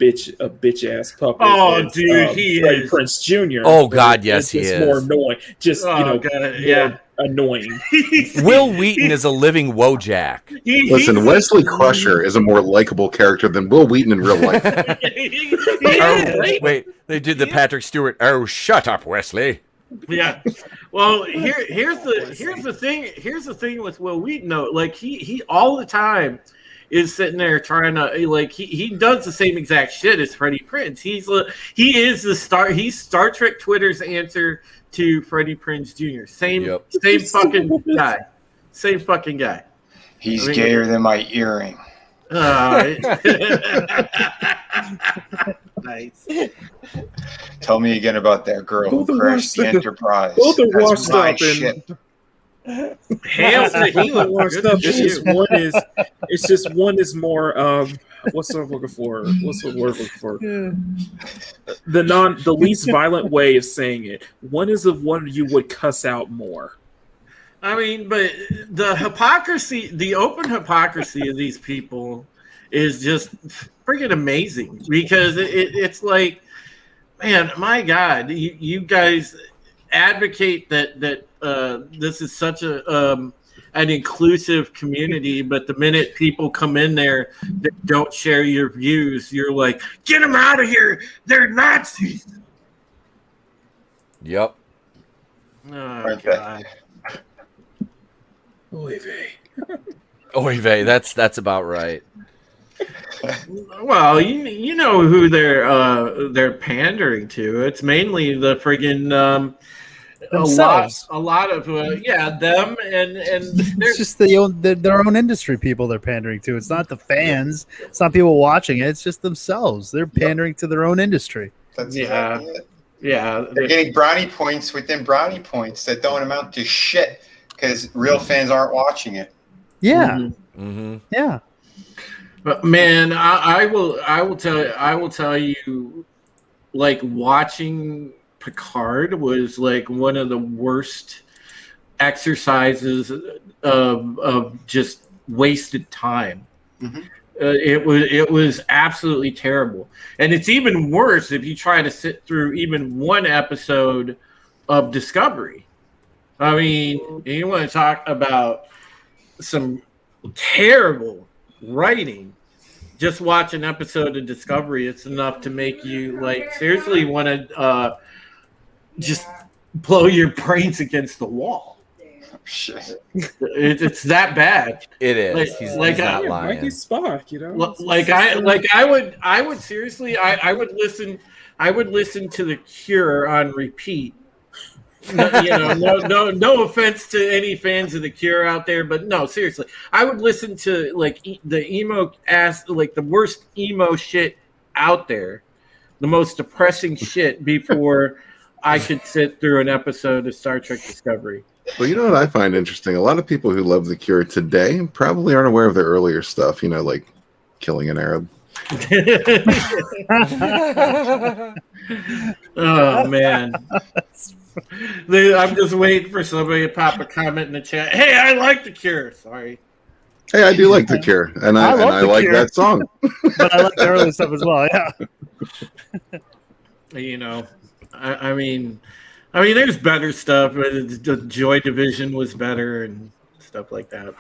bitch ass puppet. Oh, as, dude, he Freddie is. Prinze Jr. Oh God, yes, he just is. more annoying. Just Oh, God, yeah. annoying. Will Wheaton is a living Wojak. Listen, Wesley Crusher is a more likable character than Will Wheaton in real life. Wait, they did the Patrick Stewart. Oh, shut up, Wesley. Yeah. Well, here's the thing with Will Wheaton though. Like he all the time is sitting there trying to like he does the same exact shit as Freddie Prinze. He's Star Trek Twitter's answer to Freddie Prinze Jr. Same fucking guy. Same fucking guy. He's gayer than my earring. Nice. Tell me again about that girl who crashed the Enterprise. Both are That's washed my up ship. Hail to Hela. Washed Good up. to It's you. just one is more what's the word I'm looking for? What's the word I'm looking for? The least violent way of saying it. One is the one you would cuss out more. I mean, but the hypocrisy, the open hypocrisy of these people is just freaking amazing because it's like, man, my God, you guys advocate that this is such an inclusive community, but the minute people come in there that don't share your views, you're like, get them out of here. They're Nazis. Yep. Oh, God. Oy vey. Oy vey, that's about right. Well, you know who they're pandering to. It's mainly the friggin' Themselves. a lot of them and It's just their own industry people they're pandering to. It's not the fans. It's not people watching it. It's just themselves. They're pandering to their own industry. That's Yeah. exactly it. yeah. They're getting brownie points within brownie points that don't amount to shit because real fans aren't watching it. Yeah. Mm-hmm. Yeah. But man, I will tell you, like watching Picard was like one of the worst exercises of just wasted time. Mm-hmm. It was absolutely terrible, and it's even worse if you try to sit through even one episode of Discovery. I mean, you want to talk about some terrible writing. Just watch an episode of Discovery, it's enough to make you like seriously want to just blow your brains against the wall. Shit. It's that bad. It is. Like- he's like not I- lying. Mikey Spock, you know. I would seriously I would listen to The Cure on repeat. No offense to any fans of The Cure out there, but no, seriously, I would listen to like the emo ass, like the worst emo shit out there, the most depressing shit before I could sit through an episode of Star Trek Discovery. Well, you know what I find interesting? A lot of people who love The Cure today probably aren't aware of their earlier stuff, like killing an Arab. Oh, man. I'm just waiting for somebody to pop a comment in the chat. Hey, I like The Cure. Sorry. Hey, I do like The Cure, and I love The like Cure. that song. But I like the early stuff as well. Yeah. I mean, there's better stuff. But the Joy Division was better and stuff like that.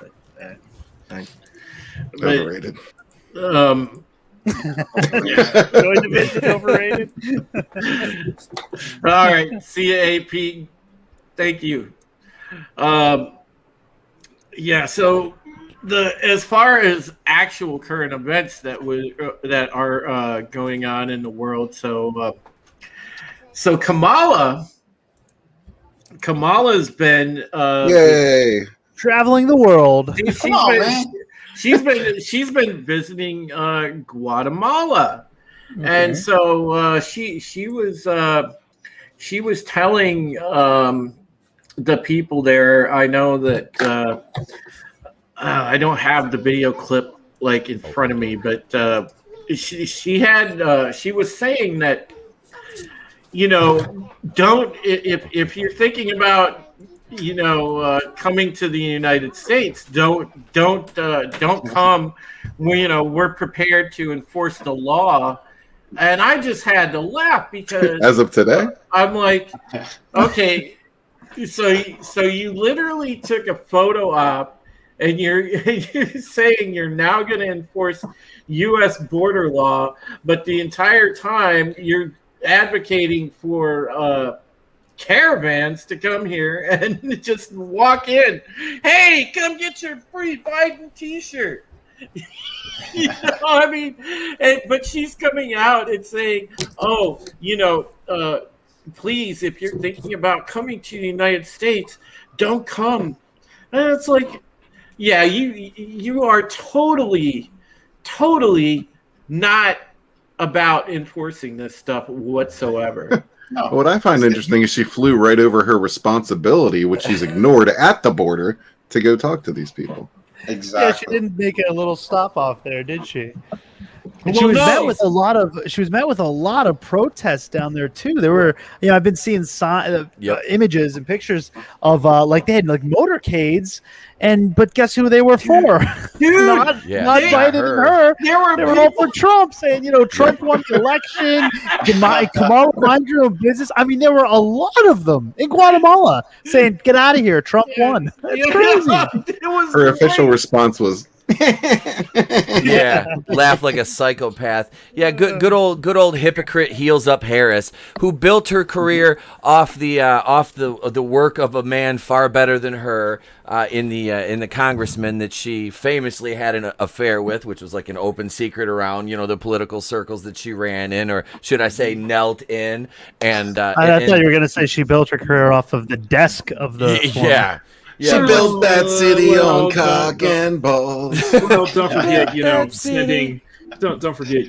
Overrated. Joy Division overrated. All right, CAP. Thank you. So as far as actual current events that are going on in the world, so Kamala's been Yay! Traveling the world. she's been visiting Guatemala, and so she was telling the people there. I know that I don't have the video clip like in front of me, but she was saying that, don't, if you're thinking about, coming to the United States, don't come. We're prepared to enforce the law. And I just had to laugh because As of today, I'm like, okay, so you literally took a photo op, and you're saying you're now going to enforce U.S. border law, but the entire time you're advocating for caravans to come here and just walk in. Hey, come get your free Biden T-shirt. I mean, but she's coming out and saying, "Oh, please, if you're thinking about coming to the United States, don't come." And it's like, yeah, you are totally not about enforcing this stuff whatsoever. No. what I find interesting is she flew right over her responsibility, which she's ignored at the border, to go talk to these people. Exactly. Yeah, she didn't make a little stop off there, did she? And Well, she was no. met with a lot of protests down there too. There were, I've been seeing images and pictures of they had like motorcades, but guess who they were for? Dude, not Biden and her. There were They were all for Trump, saying Trump won the election. Kamala, mind your own business. I mean, there were a lot of them in Guatemala saying, "Get out of here, Trump won." That's crazy. It was Her official response was, Yeah, laugh like a psychopath. Yeah, good old hypocrite heels up Harris, who built her career off the work of a man far better than her in the congressman that she famously had an affair with, which was like an open secret around the political circles that she ran in, or should I say knelt in. And I thought you were going to say she built her career off of the desk of the yeah. she built that city on cock and balls. Well, don't forget, sending. Don't forget,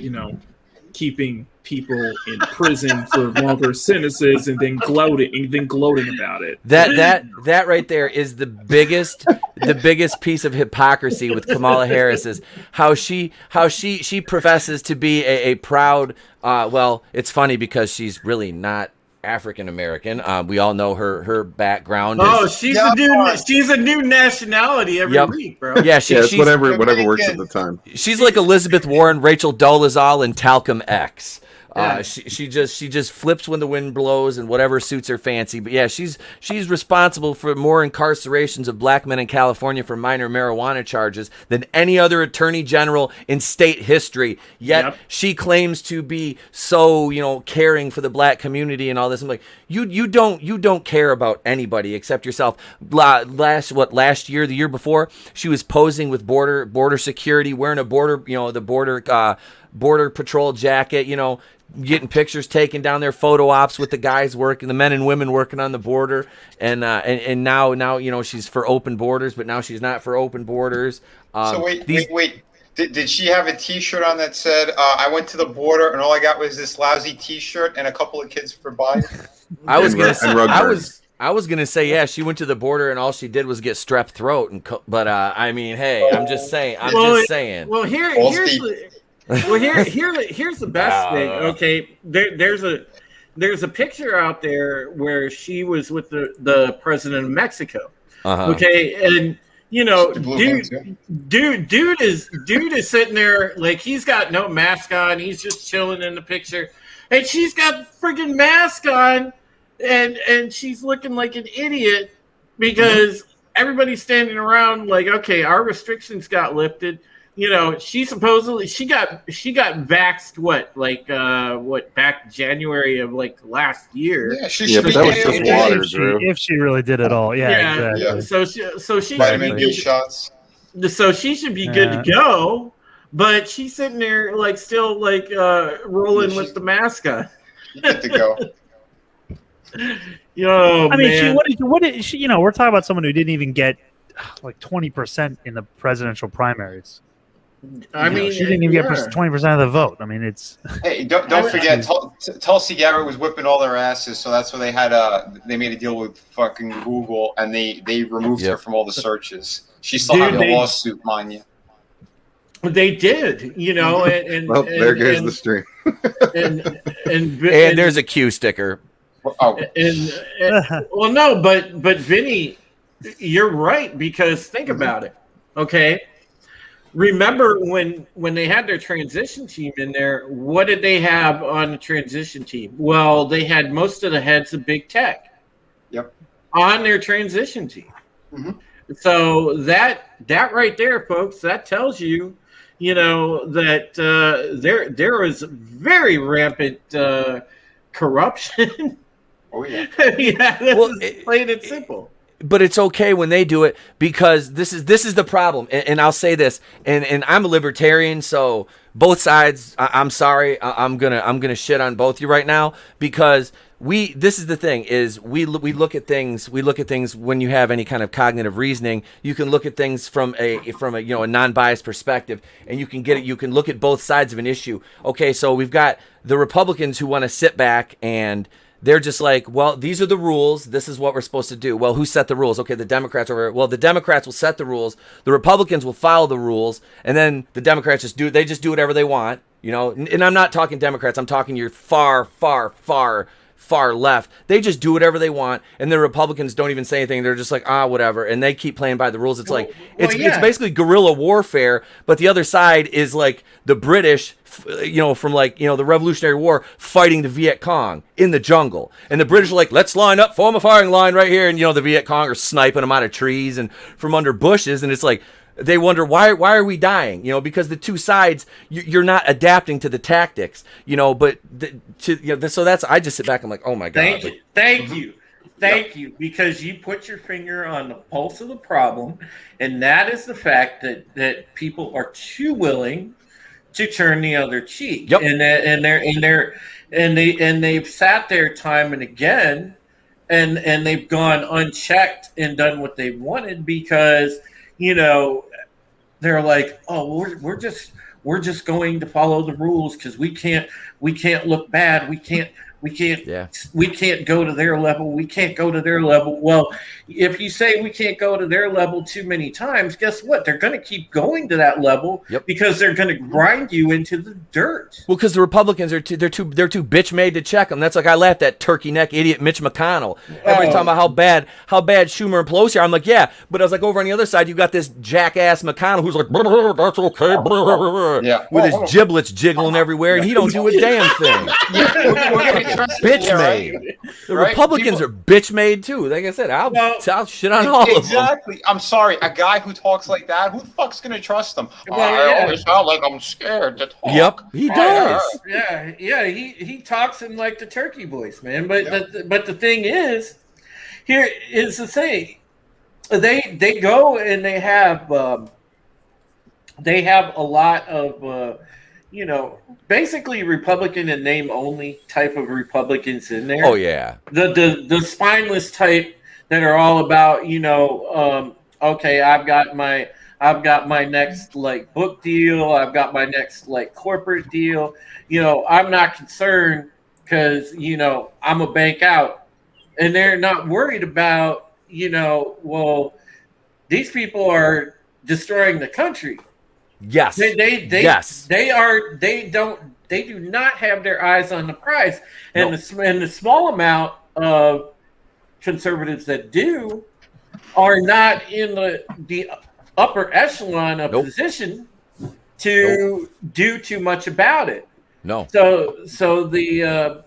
keeping people in prison for longer sentences and then gloating about it. That right there is the biggest piece of hypocrisy with Kamala Harris is how she professes to be a proud. Well, it's funny because she's really not African American. We all know her background. She's a new nationality every week, bro. Yeah, she's she's whatever works at the time. She's like Elizabeth Warren, Rachel Dolezal, and Talcum X. She just flips when the wind blows and whatever suits her fancy. But yeah, she's responsible for more incarcerations of black men in California for minor marijuana charges than any other attorney general in state history. Yet she claims to be so caring for the black community and all this. I'm like, you don't care about anybody except yourself. Last year, the year before, she was posing with border security, wearing a border patrol jacket, getting pictures taken down there, photo ops with the guys working, the men and women working on the border, and now she's for open borders, but now she's not for open borders. So wait. Did she have a T-shirt on that said, "I went to the border and all I got was this lousy T-shirt and a couple of kids for Biden"? I was gonna say yeah, she went to the border and all she did was get strep throat, but I mean, hey, I'm just saying. Well, here's the best thing. Okay, there's a picture out there where she was with the president of Mexico. Okay, and dude is sitting there like he's got no mask on. He's just chilling in the picture, and she's got friggin' mask on, and she's looking like an idiot because everybody's standing around like, okay, our restrictions got lifted. She supposedly she got vaxxed back January of last year. Yeah, but that was just water, Drew. If she really did it all, exactly. Yeah. So she Vitamin B shots. So she should be good to go, but she's sitting there still rolling with the mask on. Good to go. I mean, what did she? We're talking about someone who didn't even get 20% in the presidential primaries. I mean, she didn't even get 20% of the vote. I mean, it's. Hey, don't forget, Tulsi Gabbard was whipping all their asses, so that's why they had they made a deal with fucking Google, and they removed her from all the searches. She still had a lawsuit, mind you. They did, Well, there goes the stream. and And there's a Q sticker. Oh, well, no, but Vinny, you're right, because think about it. Okay, remember when they had their transition team in there? What did they have on the transition team? Well, they had most of the heads of big tech. Yep. On their transition team. Mhm. So that right there, folks, that tells you, that there is very rampant corruption. Oh yeah. Yeah, that's plain and simple. But it's okay when they do it, because this is the problem. And I'll say this, and I'm a libertarian, so both sides. I'm sorry, I'm gonna shit on both you right now, because this is the thing, is we look at things when you have any kind of cognitive reasoning. You can look at things from a a non-biased perspective, and you can look at both sides of an issue. Okay, so we've got the Republicans who want to sit back and they're just like, well, these are the rules. This is what we're supposed to do. Well, who set the rules? Okay, the Democrats over here. Well, the Democrats will set the rules. The Republicans will follow the rules, and then the Democrats just do whatever they want. And I'm not talking Democrats. I'm talking your far, far, far, far left. They just do whatever they want, and the Republicans don't even say anything. They're just like, whatever, and they keep playing by the rules. It's it's basically guerrilla warfare, but the other side is like the British, from the Revolutionary War, fighting the Viet Cong in the jungle, and the British are like, let's line up, form a firing line right here, and the Viet Cong are sniping them out of trees and from under bushes, and it's like, they wonder why are we dying? Because the two sides, you're not adapting to the tactics. But so that's, I just sit back. I'm like, oh my god. Thank you, because you put your finger on the pulse of the problem, and that is the fact that people are too willing to turn the other cheek. Yep. And they've sat there time and again, and they've gone unchecked and done what they wanted, because they're like, oh, we're just going to follow the rules because we can't look bad. We can't go to their level. We can't go to their level. Well, if you say we can't go to their level too many times, guess what? They're going to keep going to that level. Yep. Because they're going to grind you into the dirt. Well, because the Republicans are too bitch made to check them. That's like, I laughed at turkey neck idiot Mitch McConnell. Everybody's talking about how bad Schumer and Pelosi are. I'm like, yeah, but I was like, over on the other side, you got this jackass McConnell who's like, that's okay, Yeah. with his giblets jiggling everywhere, and he don't do a damn thing. Bitch made. The Republicans are bitch made too. Like I said, I'll shit on all of them. Exactly. I'm sorry. A guy who talks like that, who the fuck's gonna trust him? Well, I always sound like I'm scared to talk. Yep, he does. Yeah. He talks in like the turkey voice, man. But the thing is, here is the thing. They go and they have a lot of basically Republican and name only type of Republicans in there. Oh yeah, the spineless type that are all about okay, I've got my next like book deal, I've got my next like corporate deal. I'm not concerned because I'm a bank out, and they're not worried about well, these people are destroying the country. Yes. Yes. They do not have their eyes on the prize. And the small amount of conservatives that do are not in the upper echelon of position to do too much about it. No. So the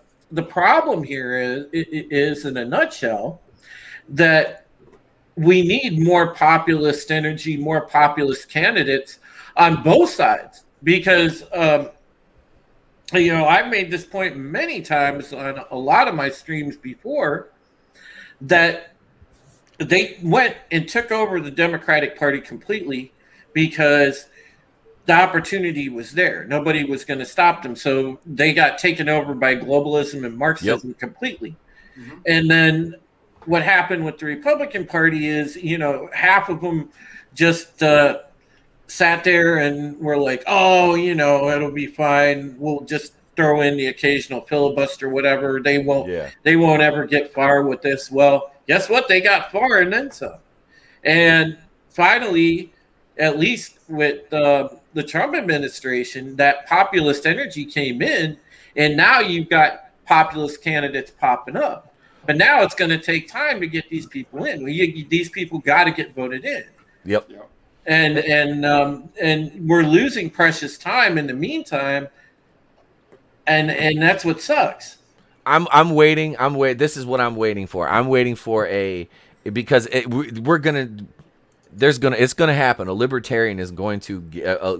problem here is in a nutshell that we need more populist energy, more populist candidates on both sides, because I've made this point many times on a lot of my streams before, that they went and took over the Democratic Party completely because the opportunity was there. Nobody was going to stop them. So they got taken over by globalism and Marxism completely. Mm-hmm. And then what happened with the Republican Party is, half of them just sat there and were like, oh, it'll be fine. We'll just throw in the occasional filibuster, whatever. They won't ever get far with this. Well, guess what? They got far and then some. And finally, at least with the Trump administration, that populist energy came in, and now you've got populist candidates popping up. But now it's going to take time to get these people in. These people got to get voted in. Yep. And we're losing precious time in the meantime, and that's what sucks. I'm waiting. This is what I'm waiting for. I'm waiting for because it's gonna happen. A libertarian is going to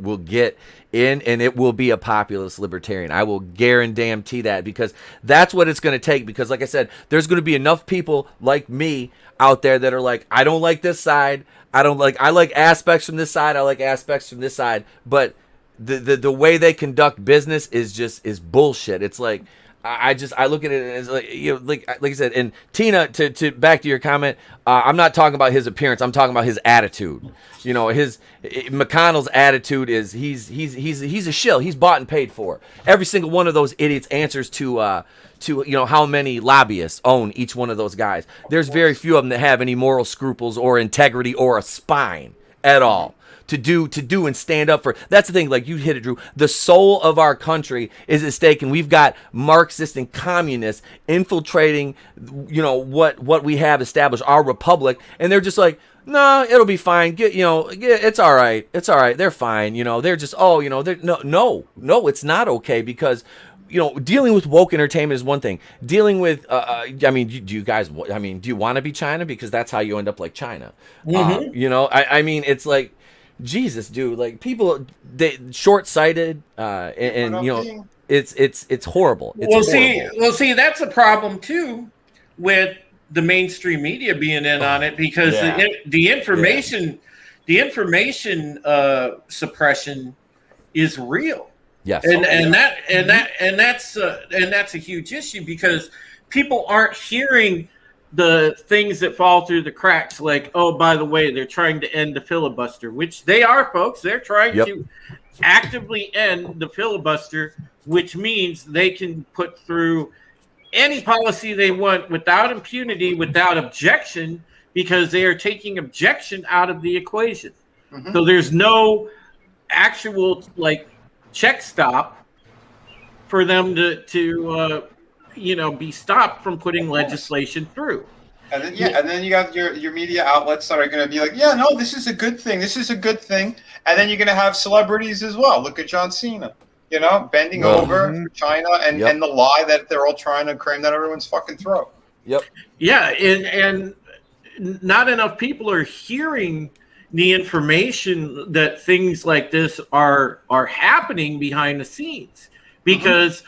will get in, and it will be a populist libertarian. I will guarantee that, because that's what it's going to take. Because like I said, there's going to be enough people like me out there that are like, I don't like this side. I like aspects from this side. I like aspects from this side. But the way they conduct business is bullshit. It's like, I look at it as like, like I said. And Tina, to back to your comment, I'm not talking about his appearance. I'm talking about his attitude. McConnell's attitude is he's a shill. He's bought and paid for. Every single one of those idiots answers to how many lobbyists own each one of those guys. There's very few of them that have any moral scruples or integrity or a spine at all to do and stand up for. That's the thing. Like you hit it, Drew. The soul of our country is at stake, and we've got Marxists and communists infiltrating, what we have established, our republic, and they're just like, no, it'll be fine. It's all right. It's all right. They're fine. They're just, no, it's not okay, because dealing with woke entertainment is one thing. Dealing with, do you guys, do you want to be China? Because that's how you end up like China. Mm-hmm. It's like, Jesus, dude, like people, they short-sighted, it's horrible. See, that's a problem too, with the mainstream media being in on it, because the information suppression is real. Yes, that's a huge issue, because people aren't hearing the things that fall through the cracks, like, oh, by the way, they're trying to end the filibuster, which they are, folks. They're trying to actively end the filibuster, which means they can put through any policy they want without impunity, without objection, because they are taking objection out of the equation. Mm-hmm. So there's no actual check stop for them to be stopped from putting legislation through. And then you got your media outlets that are going to be like, yeah, no, this is a good thing. This is a good thing. And then you're going to have celebrities as well. Look at John Cena, bending over for China and the lie that they're all trying to cram down everyone's fucking throat. Yep. Yeah, and not enough people are hearing the information that things like this are happening behind the scenes, because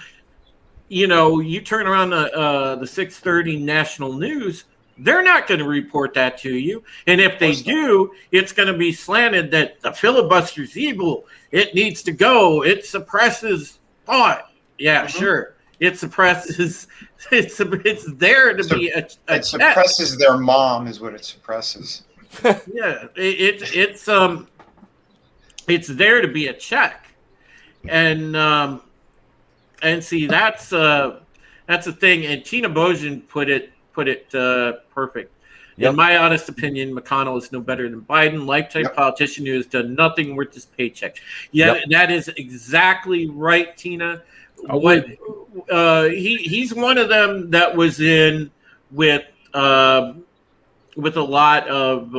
you turn around the 6:30 national news, they're not going to report that to you, and if they do, it's going to be slanted that the filibuster's evil, it needs to go, it suppresses thought. Yeah, sure, it suppresses. It's there to be a it suppresses their mom is what it suppresses. Yeah, it's there to be a check, and see, that's a thing. And Tina Bojan put it perfect. In my honest opinion, McConnell is no better than Biden, lifetime politician who has done nothing worth his paycheck. Yeah, that is exactly right, Tina. He's one of them that was in with a lot of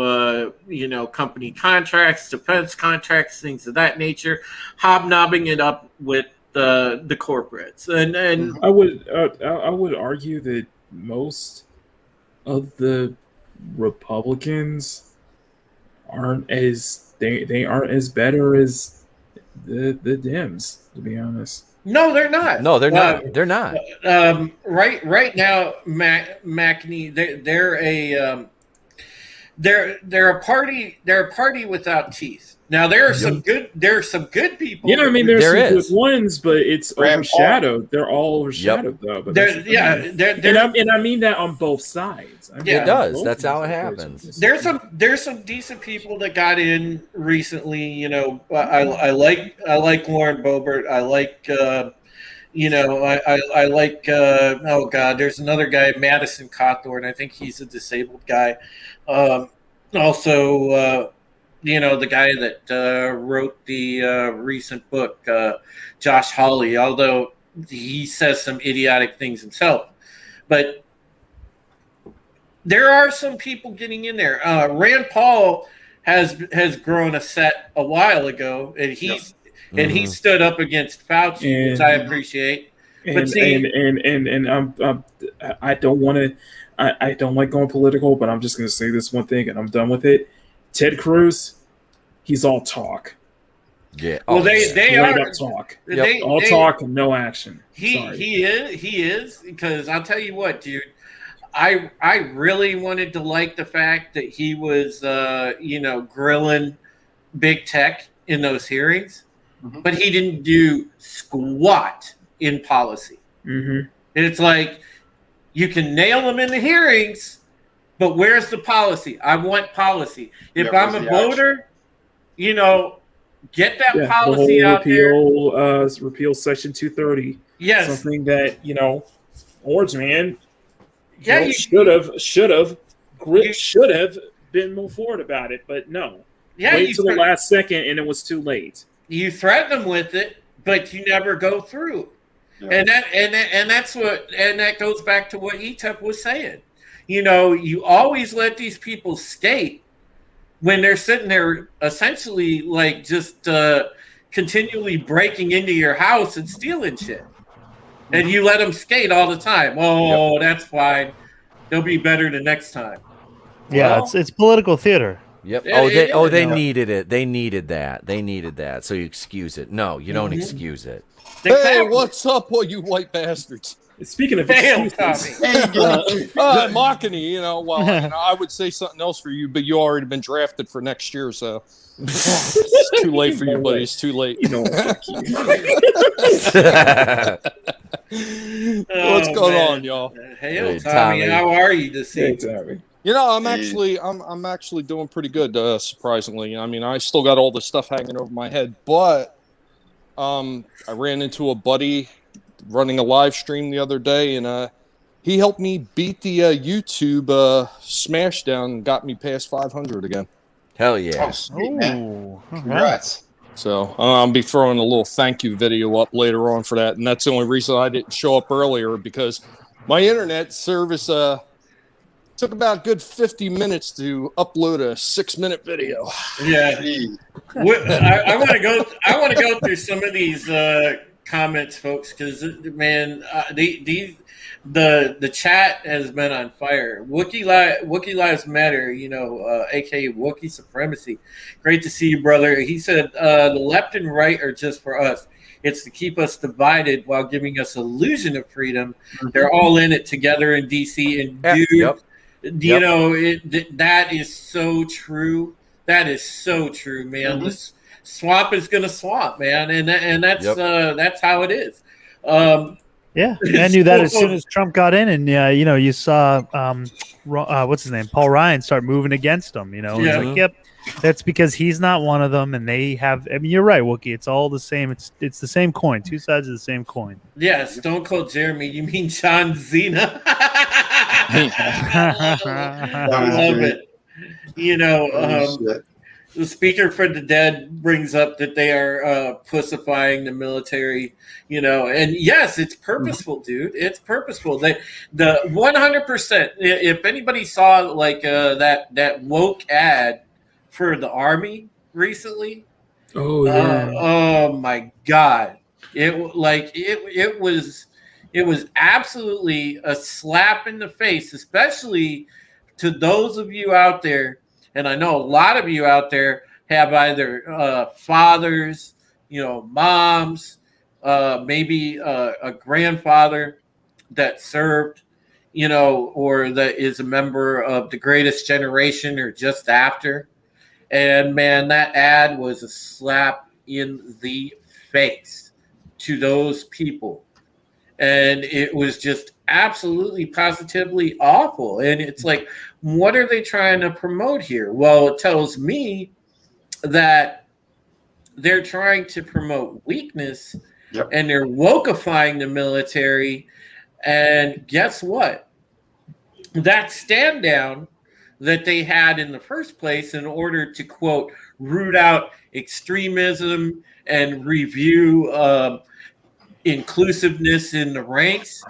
company contracts, defense contracts, things of that nature, hobnobbing it up with the corporates, and I would argue that most of the Republicans aren't as better as the Dems, to be honest. No, they're not. No, they're not. They're not. Right now, McNee, they're a party. They're a party without teeth. Now there are some good people. Yeah, I mean there's some good ones, but it's overshadowed. They're all overshadowed though. But and I mean that on both sides. It does. That's how it happens. There's some decent people that got in recently. I like Lauren Boebert. I like I like oh god, there's another guy, Madison Cawthorn. I think he's a disabled guy. Also. the guy that wrote the recent book, Josh Hawley, although he says some idiotic things himself. But there are some people getting in there. Rand Paul has grown a set a while ago, and he stood up against Fauci, which I appreciate. But see, I don't want to. I don't like going political, but I'm just going to say this one thing, and I'm done with it. Ted Cruz, he's all talk. Yeah. Well, they are up talk. They, All talk and no action. Sorry. He is because I'll tell you what, dude. I really wanted to like the fact that he was grilling big tech in those hearings, but he didn't do squat in policy. Mm-hmm. And it's like you can nail them in the hearings, but where's the policy? I want policy. If I'm a voter, get that policy out there. Repeal Section 230. Yes, something that Orange Man. Yeah, should have been moved forward about it, but no. Yeah, wait till the last second, and it was too late. You threaten them with it, but you never go through. Yeah. And that goes back to what ETEP was saying. You always let these people skate when they're sitting there essentially like just continually breaking into your house and stealing shit. And you let them skate all the time. Oh, that's fine. They'll be better the next time. Yeah, it's political theater. Yep. They needed it. They needed that. So you excuse it. No, you don't excuse it. Hey, what's up, all you white bastards? Speaking of excuses, Makani, I would say something else for you, but you already been drafted for next year, so it's too late for you, buddy. It's too late. What's going on, y'all? Hey, Tommy, how are you this evening? I'm actually doing pretty good, surprisingly. I mean, I still got all this stuff hanging over my head, but I ran into a buddy running a live stream the other day, and he helped me beat the YouTube Smashdown and got me past 500 again. Hell yeah. Oh, sweet, man. Congrats. So I'll be throwing a little thank you video up later on for that, and that's the only reason I didn't show up earlier, because my internet service took about a good 50 minutes to upload a 6-minute video. Yeah. I want to go through some of these comments, folks, because man, the chat has been on fire. Wookiee Lives Matter, aka Wookiee Supremacy. Great to see you, brother. He said the left and right are just for us. It's to keep us divided while giving us illusion of freedom. They're all in it together in DC, and that is so true. That is so true, man. This swamp is gonna swamp, man, and that's how it is. Yeah, I knew that as soon as Trump got in, and you saw what's his name, Paul Ryan, start moving against him. It's like, yep, that's because he's not one of them, and they have. I mean, you're right, Wookie. It's all the same. It's the same coin, two sides of the same coin. Yeah, Stone Cold Jeremy. You mean John Cena? I love it. The Speaker for the Dead brings up that they are pussifying the military, and yes, it's purposeful, dude. It's purposeful. The 100%. If anybody saw like that woke ad for the Army recently, oh my God, it was absolutely a slap in the face, especially to those of you out there. And I know a lot of you out there have either fathers, moms, maybe a grandfather that served, or that is a member of the Greatest Generation or just after. And man, that ad was a slap in the face to those people. And it was just absolutely positively awful. And it's like, what are they trying to promote here? Well, it tells me that they're trying to promote weakness, and they're wokeifying the military. And guess what? That stand down that they had in the first place in order to, quote, root out extremism and review inclusiveness in the ranks.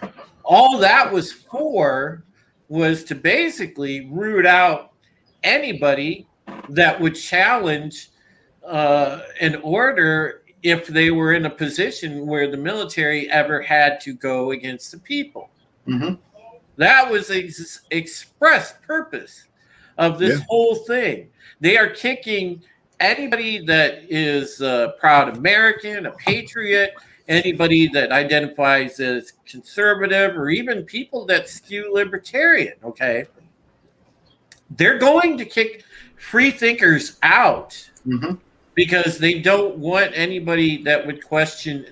All that was for was to basically root out anybody that would challenge an order if they were in a position where the military ever had to go against the people. Mm-hmm. That was the express purpose of this whole thing. They are kicking anybody that is a proud American, a patriot, anybody that identifies as conservative, or even people that skew libertarian, okay? They're going to kick free thinkers out because they don't want anybody that would question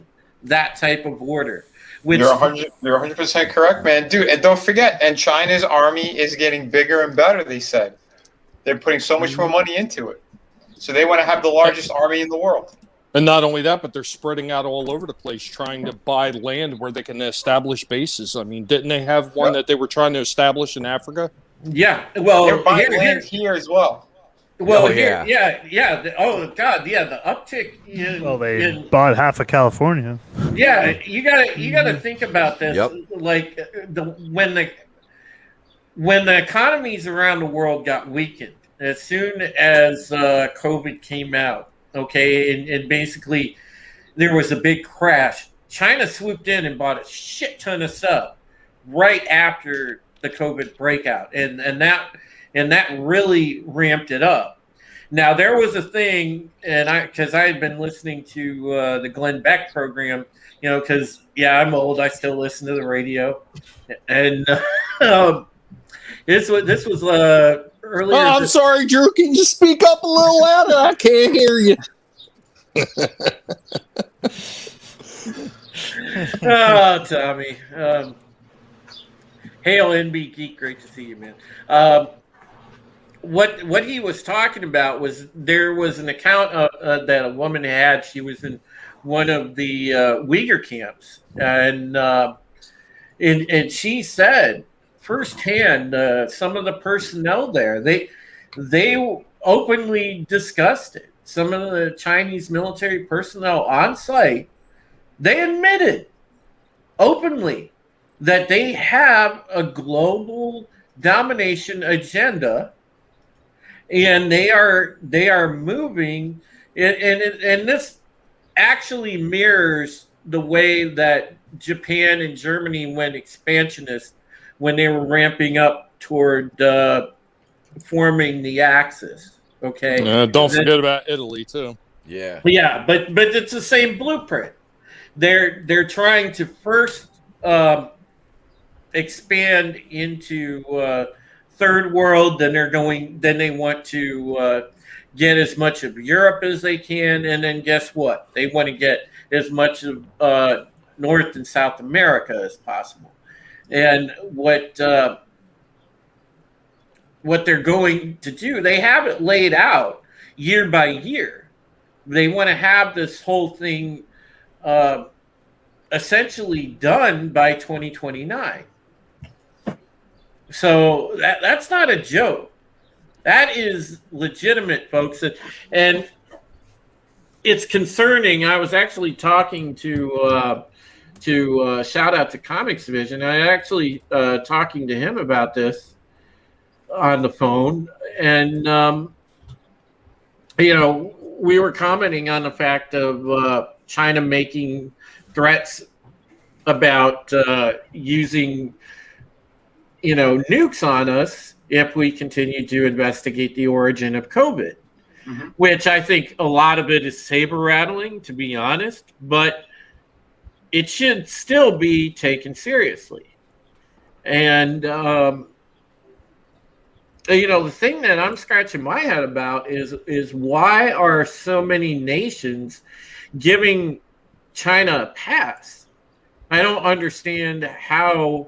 that type of order. Which, You're 100% correct, man. Dude, and don't forget, and China's army is getting bigger and better, they said. They're putting so much more money into it. So they want to have the largest army in the world. And not only that, but they're spreading out all over the place, trying to buy land where they can establish bases. I mean, didn't they have one that they were trying to establish in Africa? Yeah, well, they're buying land here as well. Well, Oh, yeah. Oh God, yeah. The uptick. They bought half of California. Yeah, you gotta think about this. Yep. Like when the economies around the world got weakened as soon as COVID came out. Okay, and basically there was a big crash. China swooped in and bought a shit ton of stuff right after the COVID breakout, and that really ramped it up. Now there was a thing, and because I had been listening to the Glenn Beck program, because I'm old, I still listen to the radio, and this was earlier. Oh, I'm sorry, Drew. Can you speak up a little louder? I can't hear you. Oh, Tommy. Hail NB Geek, great to see you, man. What he was talking about was there was an account that a woman had. She was in one of the Uyghur camps, and she said firsthand, some of the personnel there, they openly discussed it. Some of the Chinese military personnel on site, they admitted openly that they have a global domination agenda, and they are moving, and this actually mirrors the way that Japan and Germany went expansionist when they were ramping up toward forming the Axis. Okay. Don't forget about Italy too. Yeah. Yeah, but it's the same blueprint. They're trying to first expand into third world, then they want to get as much of Europe as they can, and then guess what? They want to get as much of North and South America as possible. And what they're going to do, they have it laid out year by year. They want to have this whole thing essentially done by 2029. So that's not a joke. That is legitimate, folks. And it's concerning. I was actually talking to shout out to Comics Vision. I actually talking to him about this on the phone, and we were commenting on the fact of China making threats about using nukes on us if we continue to investigate the origin of COVID, which I think a lot of it is saber rattling, to be honest, but it should still be taken seriously. And the thing that I'm scratching my head about is why are so many nations giving China a pass? I don't understand how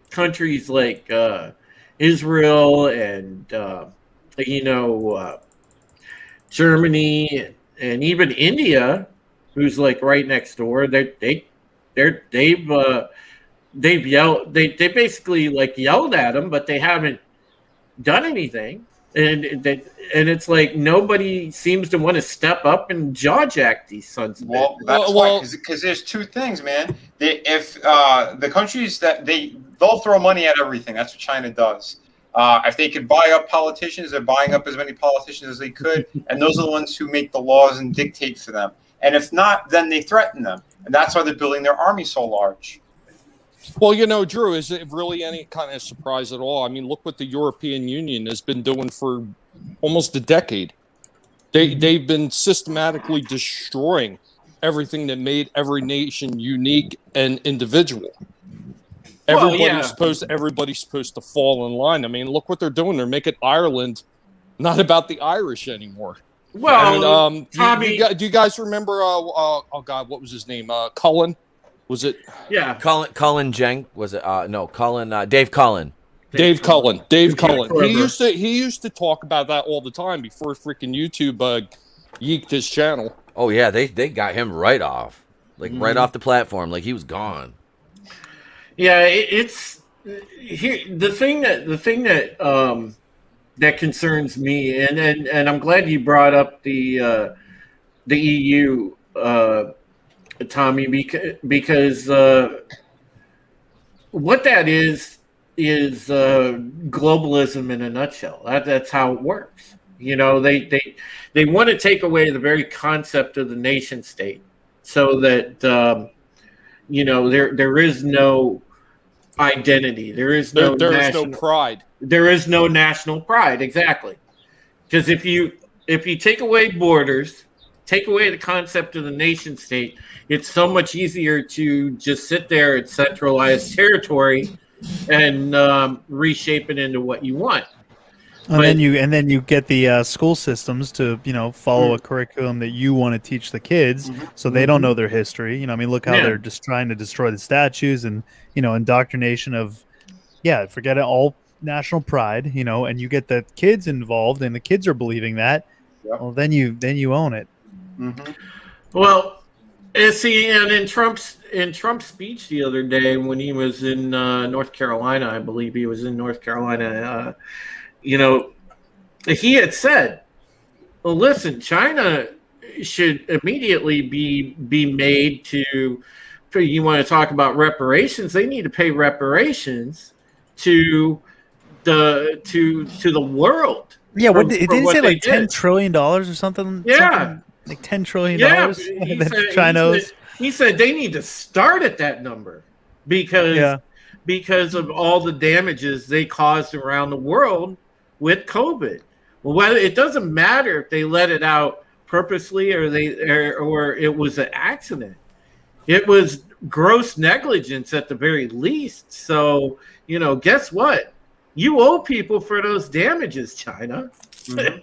countries like Israel and Germany and even India, who's like right next door, they've they've yelled. They basically like yelled at them, but they haven't done anything. And it's like nobody seems to want to step up and jaw jack these sons of Well, bitches. that's why, because there's two things, man. If the countries that they'll throw money at everything. That's what China does. If they could buy up politicians, they're buying up as many politicians as they could, and those are the ones who make the laws and dictate for them. And if not, then they threaten them, and that's why they're building their army so large. Well, you know, Drew, is it really any kind of surprise at all? I mean, look what the European Union has been doing for almost a decade. They've been systematically destroying everything that made every nation unique and individual. Everybody's supposed to fall in line. I mean, look what they're doing. They're making Ireland not about the Irish anymore. Well, and, Tommy, do you guys remember? Oh God, what was his name? Cullen. Was it? Yeah, Cullen Jenk was it? No, Cullen. Dave Cullen. Dave Cullen. He used to talk about that all the time before freaking YouTube yeeked his channel. Oh yeah, they got him right off, right off the platform, like he was gone. Yeah, it's here. The thing that concerns me, and I'm glad you brought up the EU, Tommy, because what that is globalism in a nutshell. That's how it works. You know, they want to take away the very concept of the nation state, so that you know there is no identity. There is no pride. There is no national pride. Exactly, because if you take away borders, take away the concept of the nation state, it's so much easier to just sit there and centralize territory and reshape it into what you want. And then you get the school systems to follow a curriculum that you want to teach the kids, so they don't know their history. I mean, look how they're just trying to destroy the statues and indoctrination of forget it, all national pride. And you get the kids involved, and the kids are believing that. Yep. Well, then you own it. Mm-hmm. Well, see, and in Trump's speech the other day when he was in North Carolina, I believe he was in North Carolina. He had said, well, listen, China should immediately be made to, you want to talk about reparations, they need to pay reparations to the world. Yeah, didn't he say like $10 trillion or something? Yeah. Like $10 trillion that China he said they need to start at that number because of all the damages they caused around the world with COVID. Well, it doesn't matter if they let it out purposely or it was an accident. It was gross negligence at the very least. So, guess what? You owe people for those damages, China. Mm-hmm.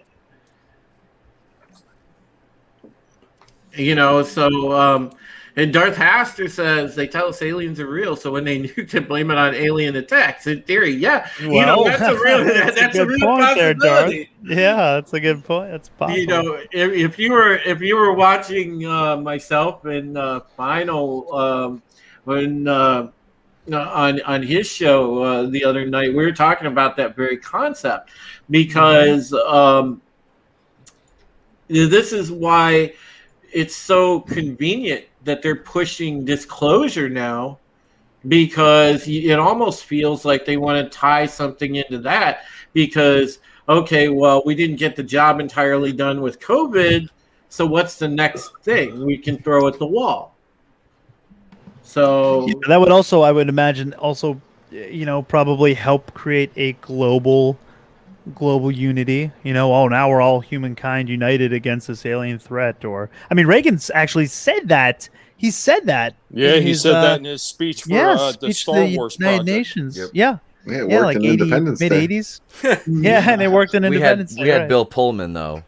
And Darth Haster says they tell us aliens are real, so when they nuked it, blame it on alien attacks. In theory, yeah, well, that's a real point there, Darth. possibility. Yeah, that's a good point. That's possible. If you were watching myself and Final when on his show the other night, we were talking about that very concept because this is why it's so convenient that they're pushing disclosure now, because it almost feels like they want to tie something into that because, okay, well, we didn't get the job entirely done with COVID, so what's the next thing we can throw at the wall? So that would also, I would imagine, also, probably help create a global unity. Now we're all humankind united against this alien threat. Or, I mean, Reagan's actually said that. He said that. Yeah, he said that in his speech for the Star Wars United Nations. Yep. Yeah. Yeah, it worked like in Independence Day. mid-80s. Yeah, and it worked in Independence Day. We had Bill Pullman, though.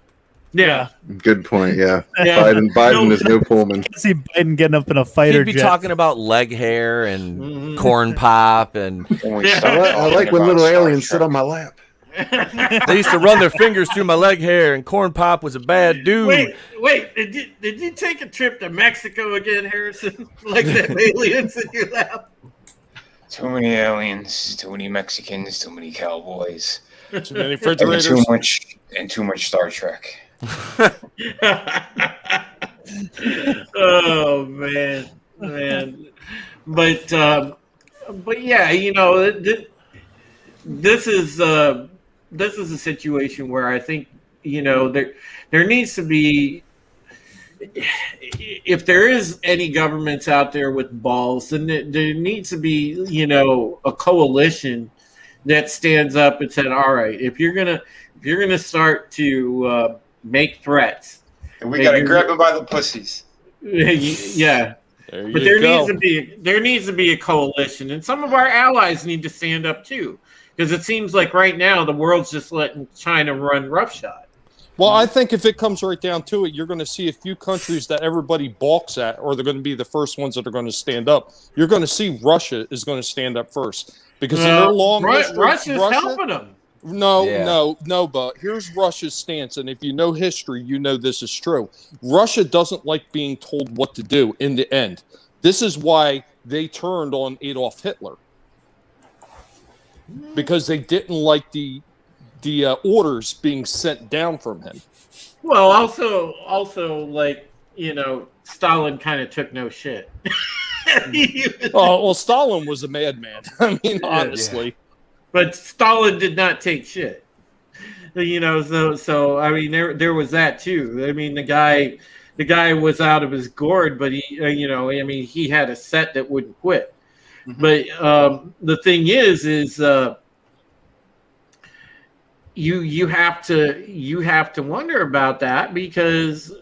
yeah. Good point. Yeah, Biden is no Pullman. I can see Biden getting up in a fighter He'd be jet. talking about leg hair and corn pop, and I like when little aliens sit on my lap. they used to run their fingers through my leg hair, and corn pop was a bad dude. Wait, did you take a trip to Mexico again, Harrison? Like that aliens in your lap? Too many aliens, too many Mexicans, too many cowboys, Too many and refrigerators. too much Star Trek. Oh man. But yeah, this is a situation where I think there needs to be, if there is any governments out there with balls, then there needs to be a coalition that stands up and said, all right, if you're gonna start to make threats, And we gotta grab them by the pussies. yeah. There But you go. there needs to be a coalition, and some of our allies need to stand up too, because it seems like right now the world's just letting China run roughshod. Well, I think if it comes right down to it, you're going to see a few countries that everybody balks at, or they're going to be the first ones that are going to stand up. You're going to see Russia is going to stand up first because in their long history, Russia's helping them. No, but here's Russia's stance, and if you know history, you know this is true. Russia doesn't like being told what to do in the end. This is why they turned on Adolf Hitler, because they didn't like the orders being sent down from him. Well, also, like, Stalin kind of took no shit. Well, Stalin was a madman. I mean, honestly. Yeah. But Stalin did not take shit. So I mean, there was that too. I mean, the guy was out of his gourd, but he had a set that wouldn't quit. Mm-hmm. But the thing is you have to wonder about that, because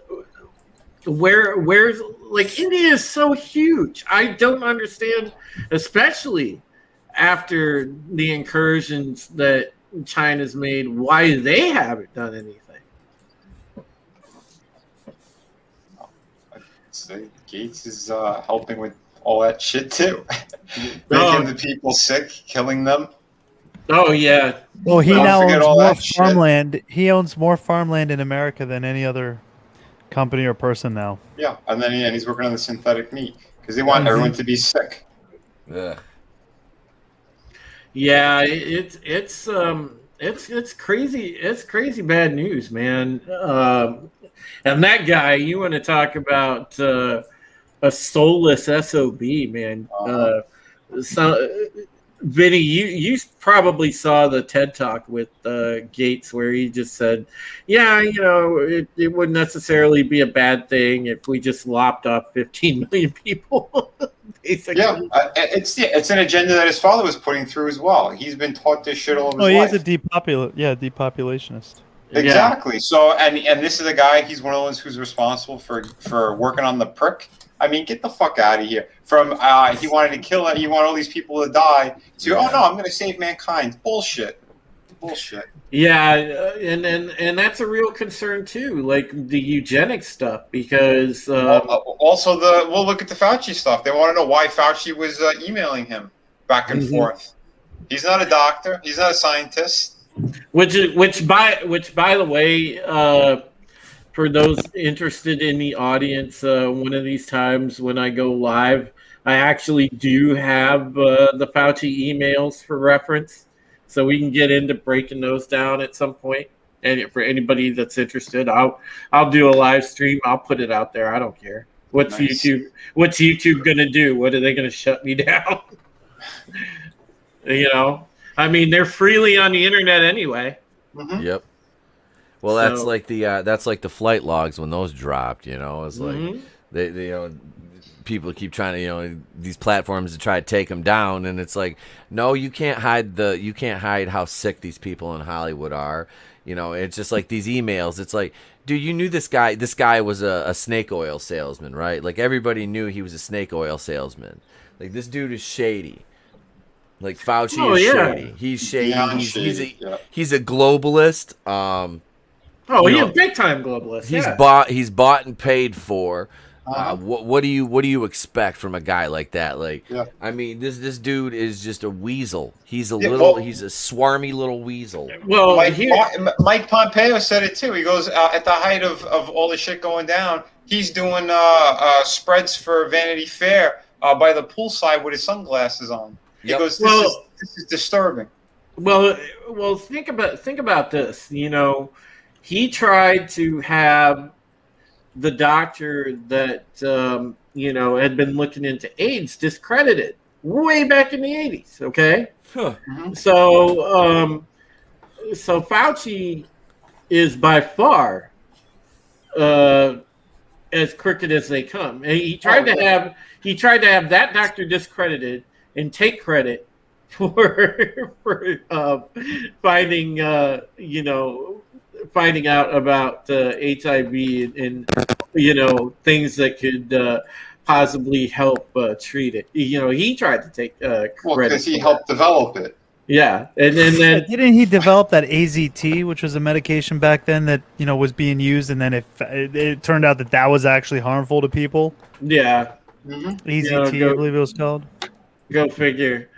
where's like, India is so huge. I don't understand, especially after the incursions that China's made, why they haven't done anything. So Gates is helping with all that shit too, making the people sick, killing them. Oh yeah. Well, he now owns more farmland. He owns more farmland in America than any other company or person now. Yeah, and then he's working on the synthetic meat because they want everyone to be sick. Yeah. Yeah, it's crazy. It's crazy bad news, man. And that guy, you want to talk about a soulless SOB, man. Vinny, you probably saw the TED Talk with Gates where he just said, yeah, it wouldn't necessarily be a bad thing if we just lopped off 15 million people. Basically. Yeah, it's an agenda that his father was putting through as well. He's been taught this shit all of his life. He's a depopulationist. Exactly. Yeah. So, and this is a guy. He's one of the ones who's responsible for working on the prick. I mean, get the fuck out of here. From he wanted to kill it. He wanted all these people to die. To oh no, I'm going to save mankind. Bullshit. Yeah, and that's a real concern too, like the eugenics stuff, because also we'll look at the Fauci stuff. They want to know why Fauci was emailing him back and forth. He's not a doctor. He's not a scientist. Which by the way, for those interested in the audience, one of these times when I go live, I actually do have the Fauci emails for reference. So we can get into breaking those down at some point. And for anybody that's interested, I'll do a live stream. I'll put it out there. I don't care. What's YouTube gonna do? What, are they gonna shut me down? I mean, they're freely on the internet anyway. Mm-hmm. Yep. Well, that's like the flight logs when those dropped. It's like they people keep trying to, these platforms to try to take them down, and it's like, no, you can't hide how sick these people in Hollywood are. It's just like these emails. It's like, dude, you knew this guy. This guy was a snake oil salesman, right? Like, everybody knew he was a snake oil salesman. Like, this dude is shady. Like, Fauci is shady. He's shady. Yeah, he's a globalist. He's a big time globalist. He's bought and paid for. What do you expect from a guy like that? Like, I mean, this dude is just a weasel. He's he's a swarmy little weasel. Well, Mike Pompeo said it too. He goes, at the height of all the shit going down, he's doing spreads for Vanity Fair by the poolside with his sunglasses on. He goes, Well- this is disturbing. Well, think about this. You know, he tried to have the doctor that you know had been looking into AIDS discredited way back in the 80s. Okay, Huh. so so Fauci is by far as crooked as they come. And he tried to have that doctor discredited and take credit for finding you know finding out about HIV and you know things that could possibly help treat it. You know, he tried to take credit Well, because he for helped develop it. yeah, and then Didn't he develop that AZT, which was a medication back then that was being used, and then it turned out that was actually harmful to people? yeah, AZT, I believe it was called. go figure.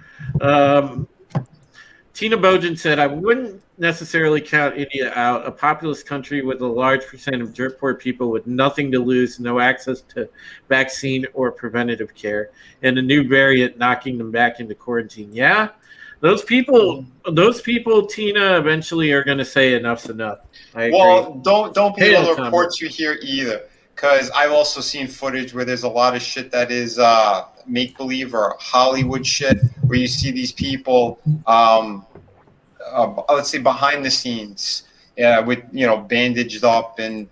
Tina Bojan said, I wouldn't necessarily count India out, a populous country with a large percent of dirt poor people with nothing to lose, no access to vaccine or preventative care, and a new variant knocking them back into quarantine. Yeah, those people, Tina, eventually are going to say enough's enough. I agree. Well, don't believe all the Tom. reports you hear either, because I've also seen footage where there's a lot of shit that is make believe or Hollywood shit, where you see these people, let's say behind the scenes, with bandaged up and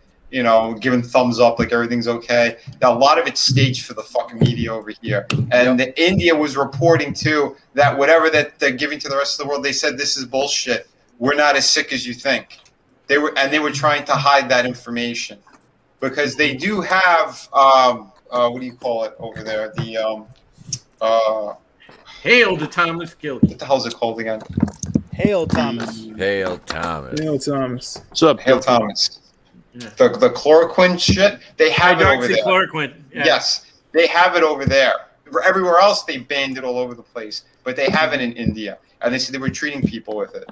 giving thumbs up like everything's okay. Now, a lot of it's staged for the fucking media over here, and India was reporting too that whatever that they're giving to the rest of the world, they said this is bullshit. We're not as sick as you think. They were trying to hide that information because they do have what do you call it over there? The Hail to Thomas Gilligan. what the hell's it called again? Hail Thomas. Hail Thomas. Neil Thomas. What's up, Hail Thomas. The chloroquine shit, they have it over there. Hydroxychloroquine. Yeah. Yes, they have it over there. Everywhere else, they banned it all over the place, but they have it in India, and they said they were treating people with it.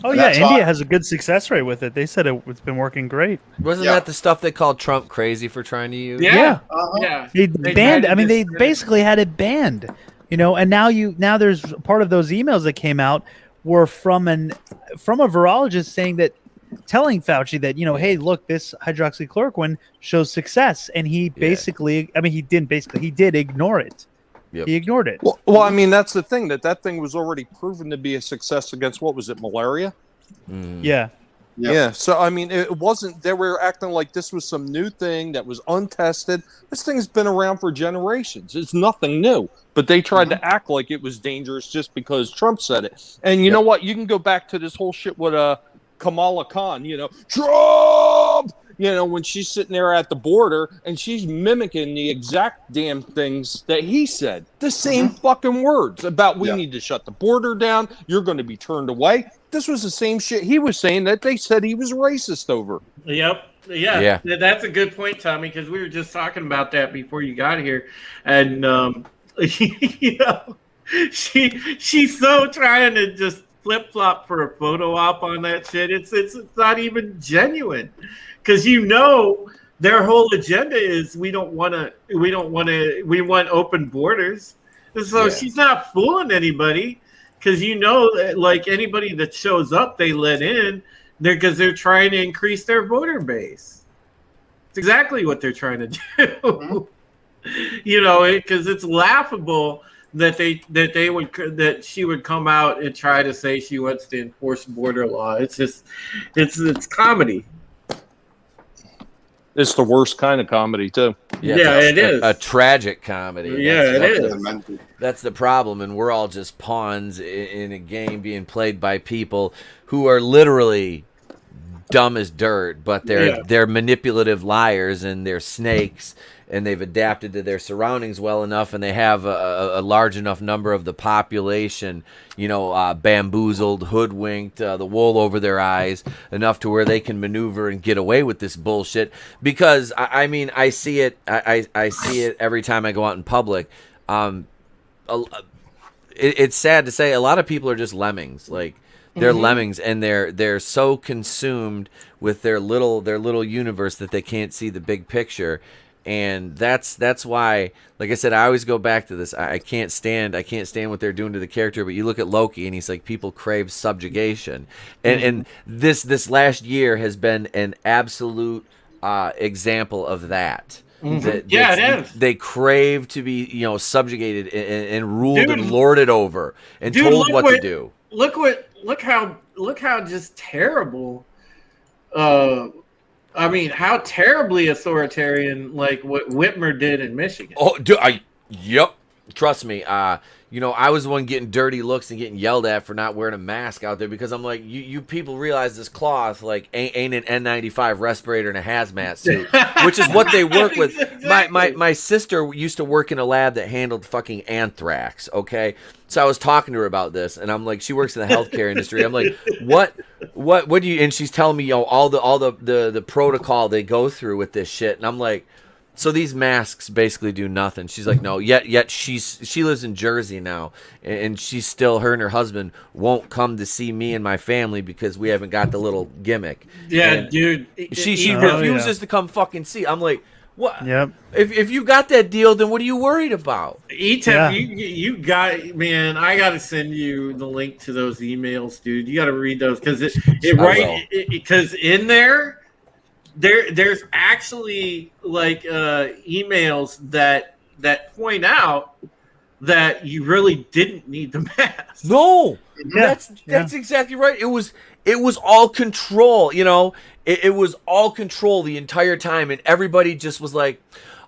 Oh And yeah, that's India why- has a good success rate with it. They said it's been working great. Wasn't Yeah. that the stuff they called Trump crazy for trying to use? Yeah. Uh-huh. Yeah. They They banned. tried to I mean, they discredit- basically had it banned. And now there's part of those emails that came out were from a virologist saying that, telling Fauci that hey, look, this hydroxychloroquine shows success, and he basically, he did ignore it. Yep. He ignored it. Well, I mean, that's the thing that thing was already proven to be a success against what was it, malaria? Yeah. Yep. Yeah. So I mean, it wasn't. They were acting like this was some new thing that was untested. This thing's been around for generations. It's nothing new. But they tried to act like it was dangerous just because Trump said it. And you know what? You can go back to this whole shit with Kamala Khan. Trump. When she's sitting there at the border and she's mimicking the exact damn things that he said. The same fucking words about we need to shut the border down. You're going to be turned away. This was the same shit he was saying that they said he was racist over. Yep. Yeah. That's a good point, Tommy, because we were just talking about that before you got here. And she's so trying to just flip-flop for a photo op on that shit. It's not even genuine. Because their whole agenda is we want open borders. So she's not fooling anybody. Because like anybody that shows up, they let in because they're trying to increase their voter base. It's exactly what they're trying to do. Because it's laughable that she would come out and try to say she wants to enforce border law. It's just it's comedy. It's the worst kind of comedy too. Yeah, it is a tragic comedy. Yeah, it is. That's the problem, and we're all just pawns in a game being played by people who are literally dumb as dirt, but they're manipulative liars and they're snakes, and they've adapted to their surroundings well enough, and they have a large enough number of the population, bamboozled, hoodwinked, the wool over their eyes, enough to where they can maneuver and get away with this bullshit. Because I see it. I see it every time I go out in public. It's sad to say a lot of people are just lemmings. Like they're lemmings, and they're so consumed with their little universe that they can't see the big picture. And that's why, like I said, I always go back to this. I can't stand what they're doing to the character. But you look at Loki, and he's like, people crave subjugation, and this last year has been an absolute example of that. It is. They crave to be, subjugated and ruled and lorded over and told what to do. Look how just terrible. I mean, how terribly authoritarian, like what Whitmer did in Michigan. Oh, yep. Trust me. I was the one getting dirty looks and getting yelled at for not wearing a mask out there because I'm like, you people realize this cloth like ain't an N95 respirator and a hazmat suit, which is what they work with. Exactly. My sister used to work in a lab that handled fucking anthrax. Okay, so I was talking to her about this, and I'm like, she works in the healthcare industry. I'm like, what do you? And she's telling me, all the protocol they go through with this shit, and I'm like. So these masks basically do nothing. She's like, no. Yet she lives in Jersey now, and she's still, her and her husband won't come to see me and my family because we haven't got the little gimmick. Yeah, and dude. She refuses to come fucking see. I'm like, what? Yep. If you got that deal, then what are you worried about? E-Tep, you got, man. I got to send you the link to those emails, dude. You got to read those because because in there. There's actually like emails that point out that you really didn't need the mask. No, that's exactly right. It was all control. It was all control the entire time, and everybody just was like,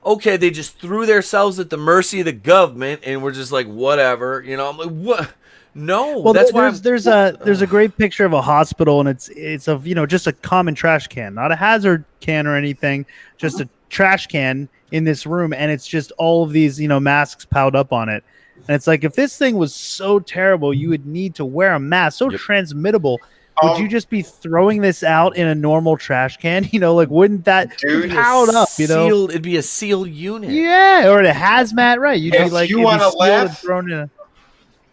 okay, they just threw themselves at the mercy of the government, and we're just like, whatever. I'm like, what? No, well, that's why there's a great picture of a hospital, and it's of just a common trash can, not a hazard can or anything, just a trash can in this room, and it's just all of these masks piled up on it, and it's like if this thing was so terrible, you would need to wear a mask, so transmittable. Would you just be throwing this out in a normal trash can? Like wouldn't that be piled up? It'd be a sealed unit. Yeah, or a hazmat, right? You'd be like, you want to laugh, thrown in a.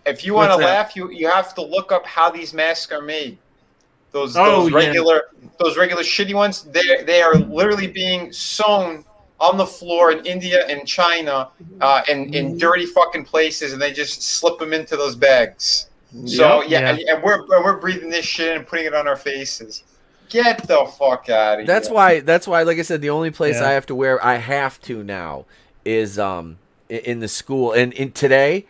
If you want to laugh, you have to look up how these masks are made. Those regular shitty ones, they are literally being sewn on the floor in India and China, in dirty fucking places, and they just slip them into those bags. So and we're breathing this shit and putting it on our faces. Get the fuck out of here. That's why, like I said, the only place I have to now is in the school, and in today.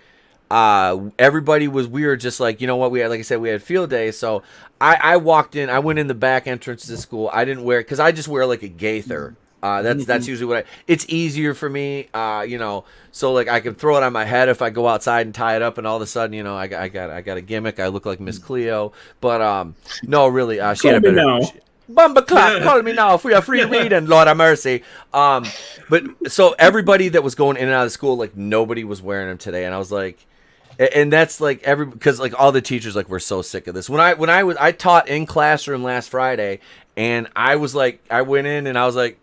Everybody we were just like, you know what, we had field day, so I walked in, I went in the back entrance to the school. I didn't wear, because I just wear like a gaither. That's usually what it's easier for me, so like I can throw it on my head if I go outside and tie it up, and all of a sudden, I got a gimmick. I look like Miss Cleo, but no, really, she had a better. Bumba clap, call me now if we are free reading, Lord have mercy. But so everybody that was going in and out of school, like nobody was wearing them today, and I was like. And that's like because like all the teachers like were so sick of this. When I taught in classroom last Friday, and I went in and I was like,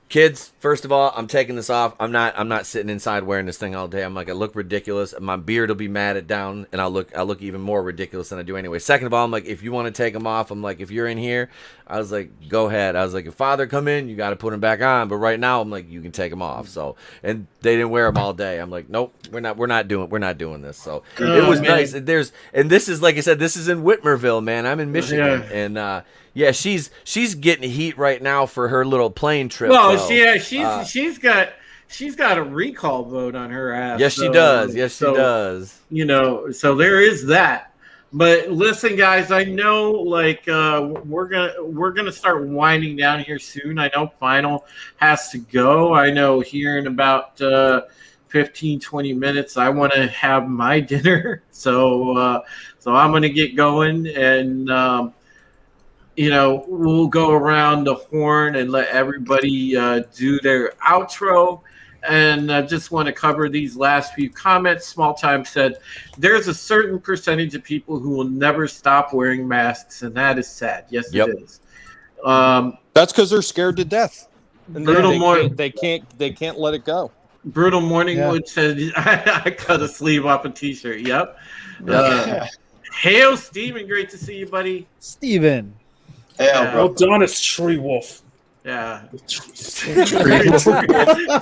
kids, first of all, I'm taking this off. I'm not sitting inside wearing this thing all day. I'm like, I look ridiculous. My beard will be matted down, and I'll look even more ridiculous than I do anyway. Second of all, I'm like, if you want to take them off, I'm like, if you're in here, I was like, go ahead. I was like, if Father come in, you got to put them back on. But right now, I'm like, you can take them off. So, and they didn't wear them all day. I'm like, nope, we're not doing this. So it was nice. And this is like I said, this is in Whitmerville, man. I'm in Michigan, and. Yeah, she's getting heat right now for her little plane trip. Well, she's got a recall vote on her ass. Yes, she does. Yes, she does. So there is that. But listen, guys, I know like we're gonna start winding down here soon. I know Final has to go. I know here in about 15, 20 minutes, I want to have my dinner. So I'm gonna get going and. We'll go around the horn and let everybody do their outro. And I just want to cover these last few comments. Small Time said, there's a certain percentage of people who will never stop wearing masks, and that is sad. Yes, it is. That's because they're scared to death. And they can't let it go. Brutal Morningwood said, I cut a sleeve off a T-shirt. Yep. Hail, Steven. Great to see you, buddy. Steven. Well done, it's Tree Wolf. Yeah. Nice.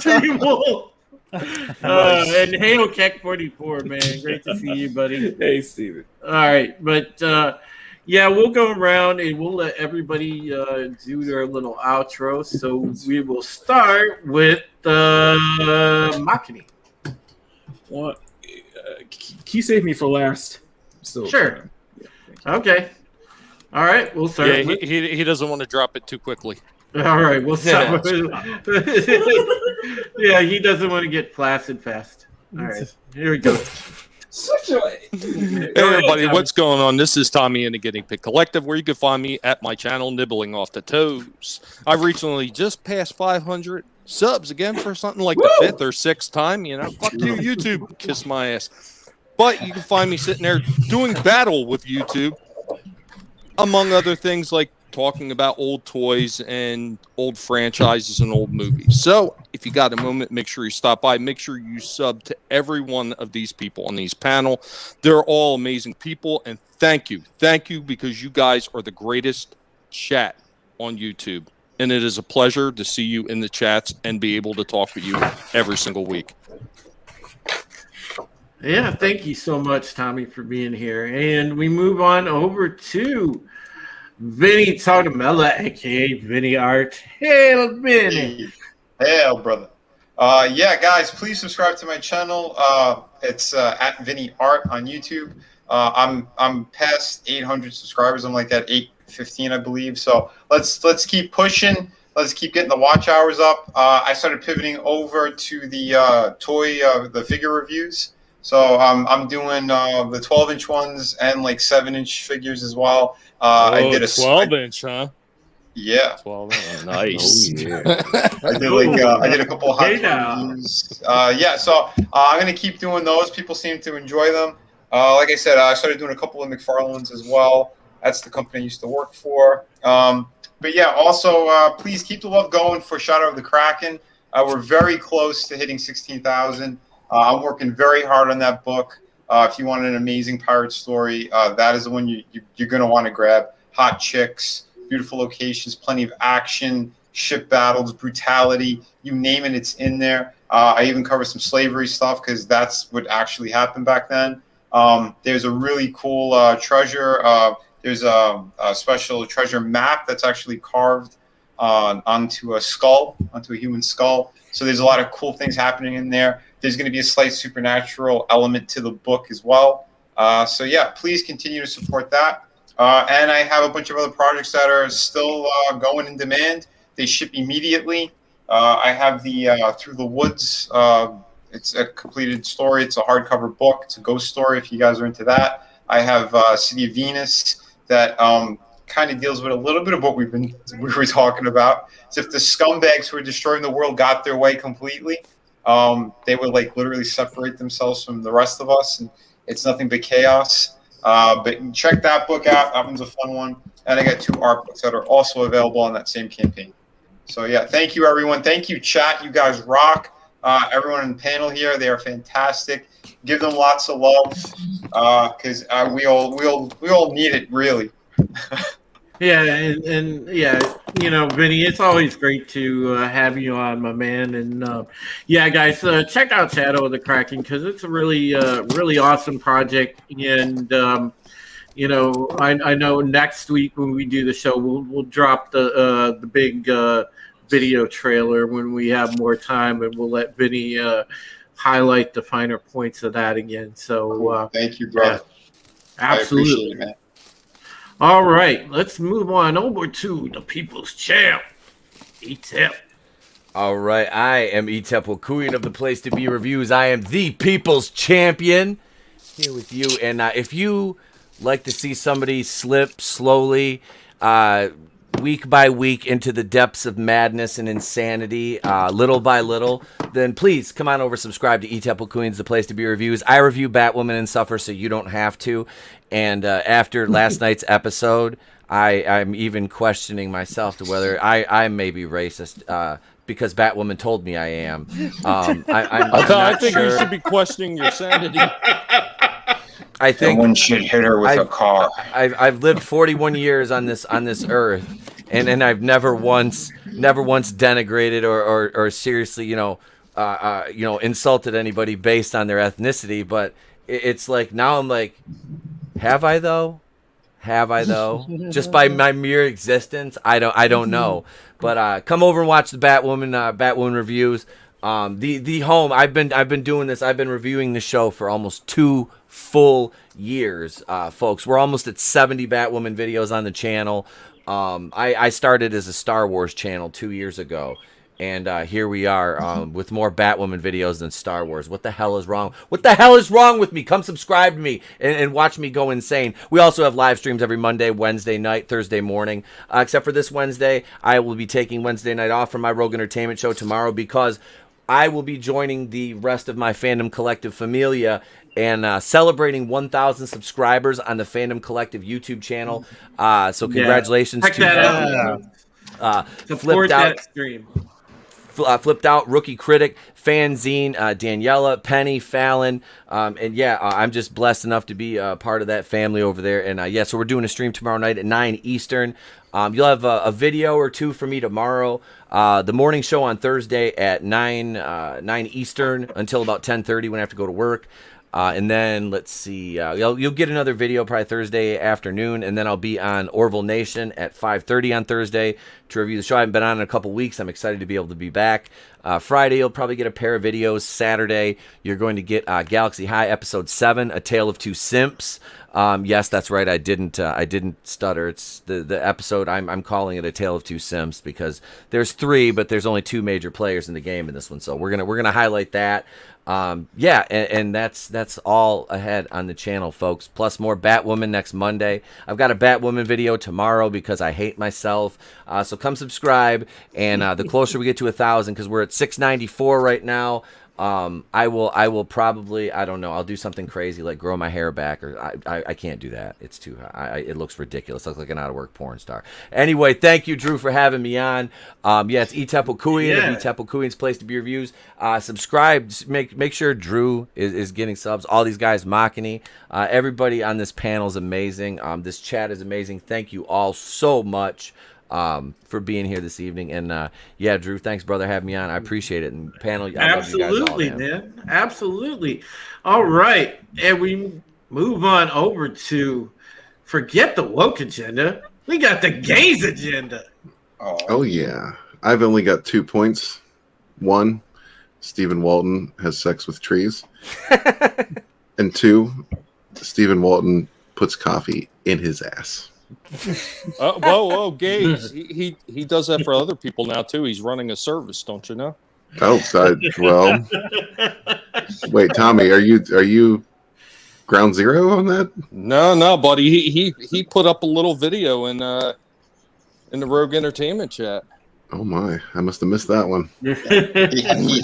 Tree Wolf. And Hail Keck 44, man. Great to see you, buddy. Hey, Steven. All right, but yeah, we'll go around and we'll let everybody do their little outro. So we will start with Makini. What? Can you save me for last? Still Sure. Okay. All right, we'll start. Yeah, with- he doesn't want to drop it too quickly. All right, we'll start. Yeah, he doesn't want to get flaccid fast. All right, here we go. Such a. Hey everybody, what's going on? This is Tommy in the Guinea Pig Collective, where you can find me at my channel, Nibbling Off the Toes. I recently just passed 500 subs again for something like the 5th or 6th time. You know, fuck you, YouTube, kiss my ass. But you can find me sitting there doing battle with YouTube, among other things like talking about old toys and old franchises and old movies. So if you got a moment, make sure you stop by. Make sure you sub to every one of these people on these panel. They're all amazing people, and thank you because you guys are the greatest chat on YouTube, and it is a pleasure to see you in the chats and be able to talk with you every single week. Yeah, thank you so much, Tommy, for being here. And we move on over to Vinny Tardamella, aka Vinny Art. Hail, Vinny. Hail, brother. Yeah, guys, please subscribe to my channel. It's at Vinny Art on YouTube. I'm past 800 subscribers. I'm like at 815, I believe. So let's keep pushing. Let's keep getting the watch hours up. I started pivoting over to the the figure reviews. So I'm doing the 12-inch ones and like 7-inch figures as well. I did a 12-inch, huh? Yeah. 12-inch. Nice. Oh, yeah. I did a couple of hot toy reviews. Yeah, so I'm gonna keep doing those. People seem to enjoy them. Like I said, I started doing a couple of McFarlane's as well. That's the company I used to work for. But yeah, also please keep the love going for Shadow of the Kraken. We're very close to hitting 16,000. I'm working very hard on that book. If you want an amazing pirate story, that is the one you're going to want to grab. Hot chicks, beautiful locations, plenty of action, ship battles, brutality, you name it, it's in there. I even cover some slavery stuff because that's what actually happened back then. There's a really cool treasure. There's a special treasure map that's actually carved onto a skull, onto a human skull. So there's a lot of cool things happening in there. There's going to be a slight supernatural element to the book as well. So yeah, please continue to support that. And I have a bunch of other projects that are still going in demand. They ship immediately. I have the Through the Woods. It's a completed story. It's a hardcover book. It's a ghost story if you guys are into that. I have City of Venus that kind of deals with a little bit of what we were talking about. So if the scumbags who are destroying the world got their way completely, they would like literally separate themselves from the rest of us, and it's nothing but chaos. But check that book out. That one's a fun one. And I got 2 art books that are also available on that same campaign. So yeah, thank you everyone. Thank you chat. You guys rock. Everyone in the panel here, they are fantastic. Give them lots of love because we all need it really. Yeah, and yeah, you know, Vinny, it's always great to have you on, my man. And yeah, guys, check out Shadow of the Kraken because it's a really, really awesome project. And you know, I know next week when we do the show, we'll drop the big video trailer when we have more time, and we'll let Vinny highlight the finer points of that again. So thank you, brother. Yeah, absolutely, I appreciate it, man. All right, let's move on over to the People's Champ, E-Tep. All right, I am E-Tep Wakuyan of the Place to Be Reviews. I am the People's Champion here with you. And if you like to see somebody slip slowly, week by week into the depths of madness and insanity, little by little, then please come on over, subscribe to E-Tep Wakuyan's The Place to Be Reviews. I review Batwoman and Suffer so you don't have to. And after last night's episode, I'm even questioning myself to whether I may be racist because Batwoman told me I am. I think you should be questioning your sanity. I think no one should hit her with a car. I've lived 41 years on this earth, and I've never once never once denigrated or seriously, insulted anybody based on their ethnicity. But it's like now I'm like, have I though? Have I though? Just by my mere existence, I don't know. But come over and watch the Batwoman reviews. The home. I've been doing this. I've been reviewing the show for almost 2 full years, folks. We're almost at 70 Batwoman videos on the channel. I started as a Star Wars channel 2 years ago. And here we are with more Batwoman videos than Star Wars. What the hell is wrong? What the hell is wrong with me? Come subscribe to me and watch me go insane. We also have live streams every Monday, Wednesday night, Thursday morning. Except for this Wednesday, I will be taking Wednesday night off from my Rogue Entertainment show tomorrow because I will be joining the rest of my Fandom Collective Familia and celebrating 1,000 subscribers on the Fandom Collective YouTube channel. So congratulations Check that out. Support that stream. Flipped Out, Rookie Critic, Fanzine, Daniela, Penny, Fallon, and I'm just blessed enough to be part of that family over there. And so we're doing a stream tomorrow night at 9 Eastern. You'll have a video or two from me tomorrow. The morning show on Thursday at 9 Eastern until about 10:30 when I have to go to work. And then let's see, you'll get another video probably Thursday afternoon, and then I'll be on Orville Nation at 5:30 on Thursday to review the show. I haven't been on in a couple weeks. I'm excited to be able to be back. Friday, you'll probably get a pair of videos. Saturday, you're going to get Galaxy High Episode 7, A Tale of Two Simps. Yes, that's right. I didn't stutter. It's the episode. I'm calling it A Tale of Two Simps because there's 3, but there's only 2 major players in the game in this one. So we're gonna highlight that. And that's all ahead on the channel, folks. Plus more Batwoman next Monday. I've got a Batwoman video tomorrow because I hate myself. So come subscribe, and the closer we get to 1,000, because we're at 694 right now. I will probably, I don't know, I'll do something crazy like grow my hair back, or I can't do that. It's too high. It looks ridiculous. I look like an out-of-work porn star. Anyway, thank you, Drew, for having me on. It's eTepokuian of eTepokuian's Place to Be Reviews. Subscribe. Make sure Drew is getting subs. All these guys, Makini, everybody on this panel is amazing. This chat is amazing. Thank you all so much for being here this evening. And Drew, thanks, brother, having me on. I appreciate it. And panel, absolutely, love you guys all, man. Absolutely. All right, and we move on over to forget the woke agenda. We got the gays agenda. Oh yeah, I've only got 2 points. 1, Stephen Walton has sex with trees, and 2, Stephen Walton puts coffee in his ass. Whoa, gays. He does that for other people now too. He's running a service, don't you know? Oh, well. Wait, Tommy, are you ground zero on that? No, buddy. He put up a little video in the Rogue Entertainment chat. Oh my, I must have missed that one.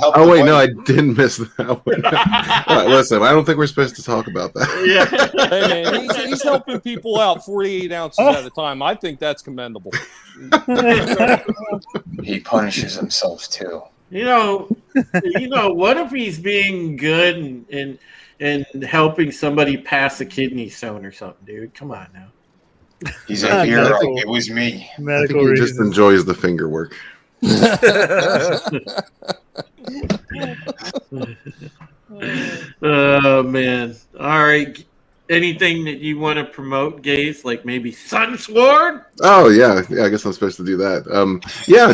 Oh wait, no, I didn't miss that one. Right, listen, I don't think we're supposed to talk about that. Hey man, he's helping people out 48 ounces at a time. I think that's commendable. He punishes himself too. You know, what if he's being good and helping somebody pass a kidney stone or something, dude? Come on now. He's a hero. It was me. I think he just enjoys the finger work. Oh man! All right. Anything that you want to promote, gays? Like maybe Sunsword? Oh yeah. I guess I'm supposed to do that.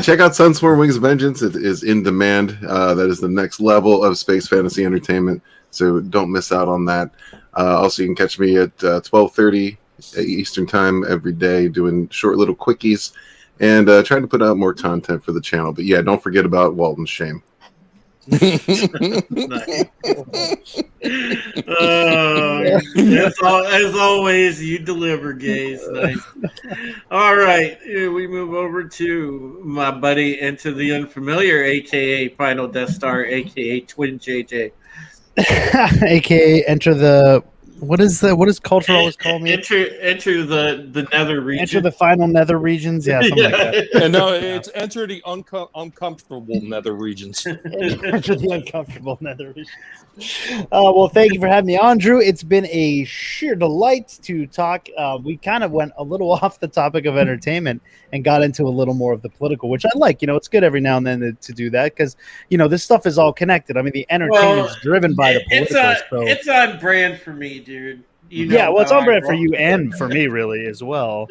Check out Sunsword Wings of Vengeance. It is in demand. That is the next level of space fantasy entertainment. So don't miss out on that. Also, you can catch me at 12:30 Eastern time every day doing short little quickies and trying to put out more content for the channel. But yeah, don't forget about Walton's shame. As always, you deliver, gays. Nice. All right, we move over to my buddy Into the Unfamiliar, aka Final Death Star, aka Twin JJ, aka Enter the What is that? What does culture always call me? Enter the nether region. Enter the final nether regions. Yeah, something like that. And no, it's enter the uncomfortable nether regions. Enter the uncomfortable nether regions. Well, thank you for having me on, Drew. It's been a sheer delight to talk. We kind of went a little off the topic of entertainment and got into a little more of the political, which I like. It's good every now and then to do that because, this stuff is all connected. I mean, the entertainment's driven by the political. It's on brand for me, dude. It's on brand for you and for me, really, as well.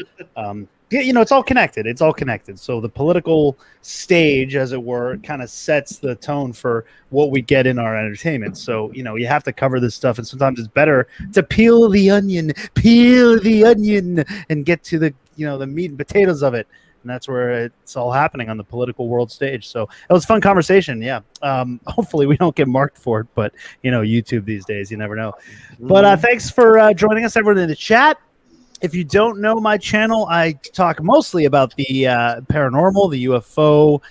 It's all connected. It's all connected. So the political stage, as it were, kind of sets the tone for what we get in our entertainment. So, you have to cover this stuff. And sometimes it's better to peel the onion, and get to the, the meat and potatoes of it. And that's where it's all happening on the political world stage. So it was a fun conversation. Yeah. Hopefully we don't get marked for it, but YouTube these days, you never know. But thanks for joining us, everyone in the chat. If you don't know my channel, I talk mostly about the paranormal, the UFO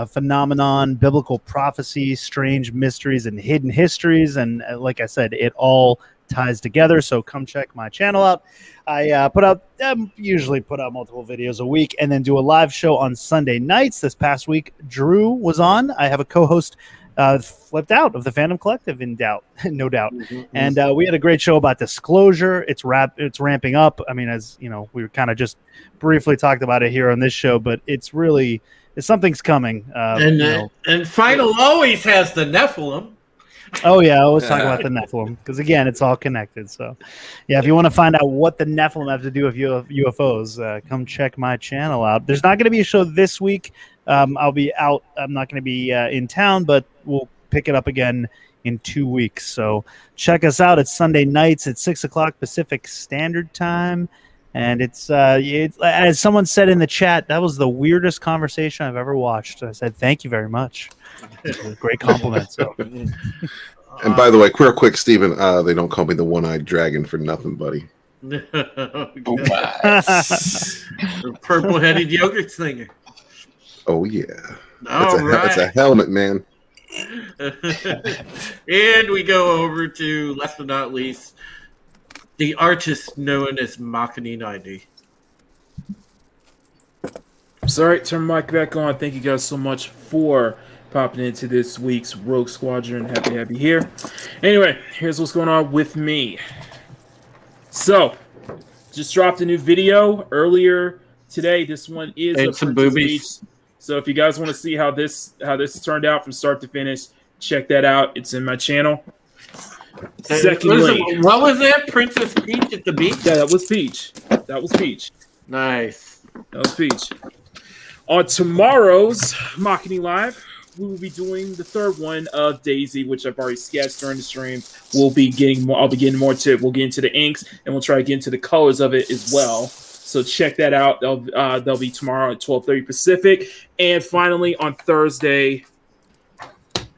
phenomenon, biblical prophecy, strange mysteries, and hidden histories. And like I said, it all ties together. So come check my channel out. I usually put out multiple videos a week and then do a live show on Sunday nights. This past week, Drew was on. I have a co-host flipped out of the Phantom Collective, in doubt, no doubt. And we had a great show about disclosure. It's ramping up. I mean, as we kind of just briefly talked about it here on this show, but something's coming. And Final always has the Nephilim. Oh yeah, I always talk about the Nephilim because again, it's all connected. So, yeah, if you want to find out what the Nephilim have to do with UFOs, come check my channel out. There's not going to be a show this week. I'll be out. I'm not going to be in town, but we'll pick it up again in 2 weeks. So check us out. It's Sunday nights at 6:00 Pacific Standard Time. And it's as someone said in the chat, that was the weirdest conversation I've ever watched. I said, thank you very much. It was a great compliment. So. And by the way, real quick, Steven, they don't call me the one-eyed dragon for nothing, buddy. Purple-headed yogurt slinger. Oh, yeah. Right. It's a helmet, man. And we go over to, last but not least, the artist known as Machini 90. Sorry, turn my mic back on. Thank you guys so much for popping into this week's Rogue Squadron. Happy to have you here. Anyway, here's what's going on with me. So, just dropped a new video earlier today. This one is and some boobies. Speech. So if you guys want to see how this turned out from start to finish, check that out. It's in my channel. Secondly, what was that? Princess Peach at the beach? Yeah, that was Peach. Nice. That was Peach. On tomorrow's Machini Live, we will be doing the third one of Daisy, which I've already sketched during the stream. We'll be getting more. I'll be getting more to it. We'll get into the inks, and we'll try to get into the colors of it as well. So check that out. They'll be tomorrow at 12:30 Pacific. And finally, on Thursday,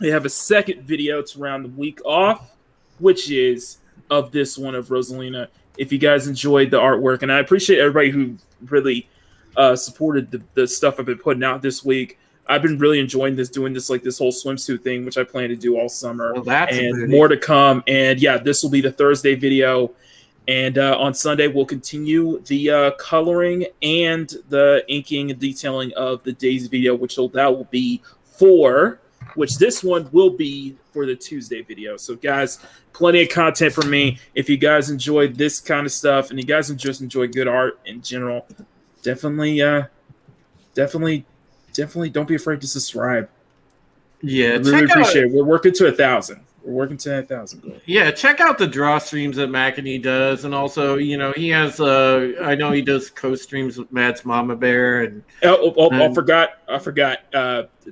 we have a second video to round the week off, which is of this one of Rosalina. If you guys enjoyed the artwork, and I appreciate everybody who really supported the stuff I've been putting out this week. I've been really enjoying doing this whole swimsuit thing, which I plan to do all summer. Well, that's and more to come. And yeah, this will be the Thursday video. And on Sunday, we'll continue the coloring and the inking and detailing of the Daisy video, which will be this one will be for the Tuesday video. So guys, plenty of content from me. If you guys enjoyed this kind of stuff and you guys just enjoy good art in general, definitely don't be afraid to subscribe. Yeah, I really appreciate it. We're working to 1,000. We're working to 1,000. Yeah, check out the draw streams that Machini does, and also, he has. I know he does co-streams with Matt's Mama Bear, and I forgot.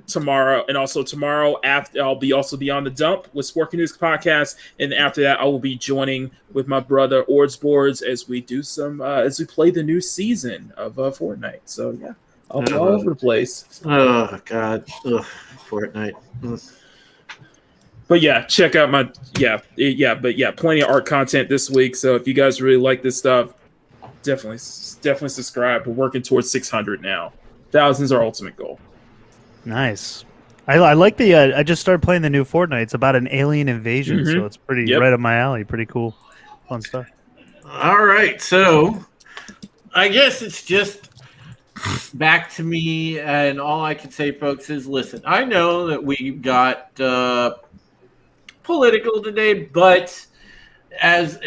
Tomorrow, and also tomorrow after, I'll be on the Dump with Sporking News Podcast, and after that, I will be joining with my brother Ords Boards as we do as we play the new season of Fortnite. So yeah, I'll be all over the place. Oh God, Fortnite. But yeah, check out my plenty of art content this week. So if you guys really like this stuff, definitely subscribe. We're working towards 600 now. 1,000 is our ultimate goal. Nice. I like I just started playing the new Fortnite. It's about an alien invasion, so it's pretty right up my alley. Pretty cool. fun stuff. All right, so I guess it's just back to me, and all I can say, folks, is listen. I know that we got political today, but as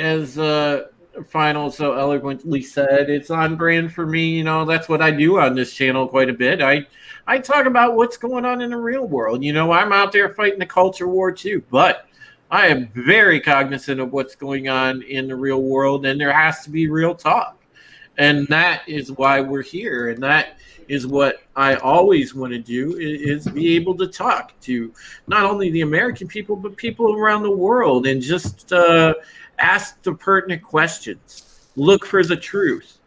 Final so eloquently said, it's on brand for me. You know, that's what I do on this channel quite a bit. I talk about what's going on in the real world. You know, I'm out there fighting the culture war too, but I am very cognizant of what's going on in the real world, and there has to be real talk. And that is why we're here, and that is what I always want to do, is be able to talk to not only the American people, but people around the world, and just ask the pertinent questions, look for the truth,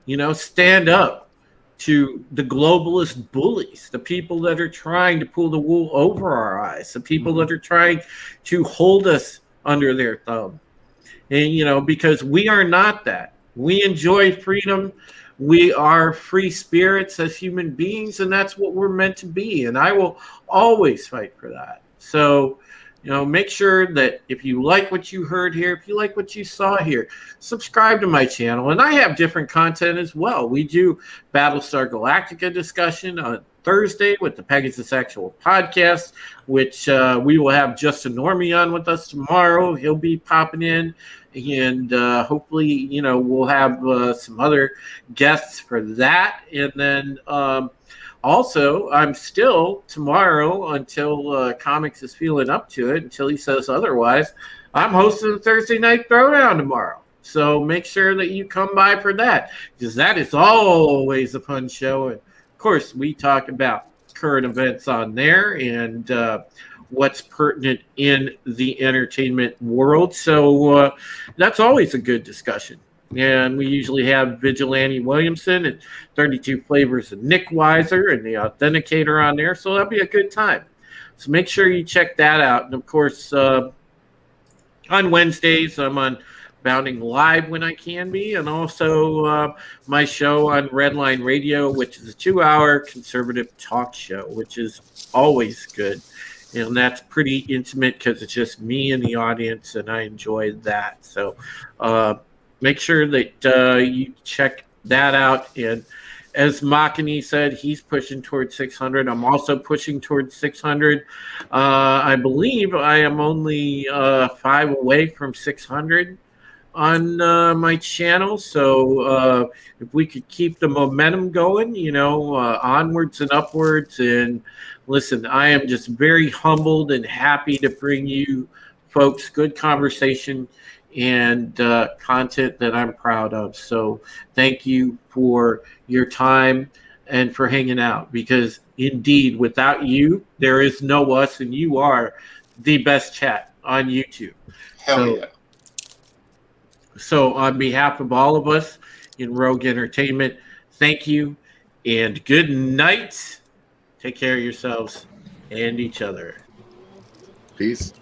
you know, stand up to the globalist bullies, the people that are trying to pull the wool over our eyes, the people that are trying to hold us under their thumb. And, you know, because we are not that. We enjoy freedom. We are free spirits as human beings, and that's what we're meant to be. And I will always fight for that. So, you know, make sure that if you like what you heard here, if you like what you saw here, subscribe to my channel. And I have different content as well. We do Battlestar Galactica discussion on Thursday with the Pegasus Actual podcast, which we will have Justin Normie on with us tomorrow. He'll be popping in. And hopefully, you know, we'll have some other guests for that. And then also, I'm still tomorrow, until Comics is feeling up to it, until he says otherwise, I'm hosting the Thursday Night Throwdown tomorrow. So make sure that you come by for that, because that is always a fun show. And of course, we talk about current events on there and what's pertinent in the entertainment world. So that's always a good discussion. And we usually have Vigilante Williamson and 32 Flavors of Nick Weiser and the Authenticator on there. So that'll be a good time. So make sure you check that out. And of course, on Wednesdays, I'm on Bounding Live when I can be, and also my show on Redline Radio, which is a 2-hour conservative talk show, which is always good. And that's pretty intimate because it's just me and the audience, and I enjoy that. So make sure that you check that out. And as Makani said, he's pushing towards 600. I'm also pushing towards 600. I believe I am only 5 away from 600 on my channel. So if we could keep the momentum going, you know, onwards and upwards. And listen, I am just very humbled and happy to bring you folks good conversation and content that I'm proud of. So thank you for your time and for hanging out, because indeed, without you, there is no us, and you are the best chat on YouTube. Hell yeah. So on behalf of all of us in Rogue Entertainment, thank you and good night. Take care of yourselves and each other. Peace.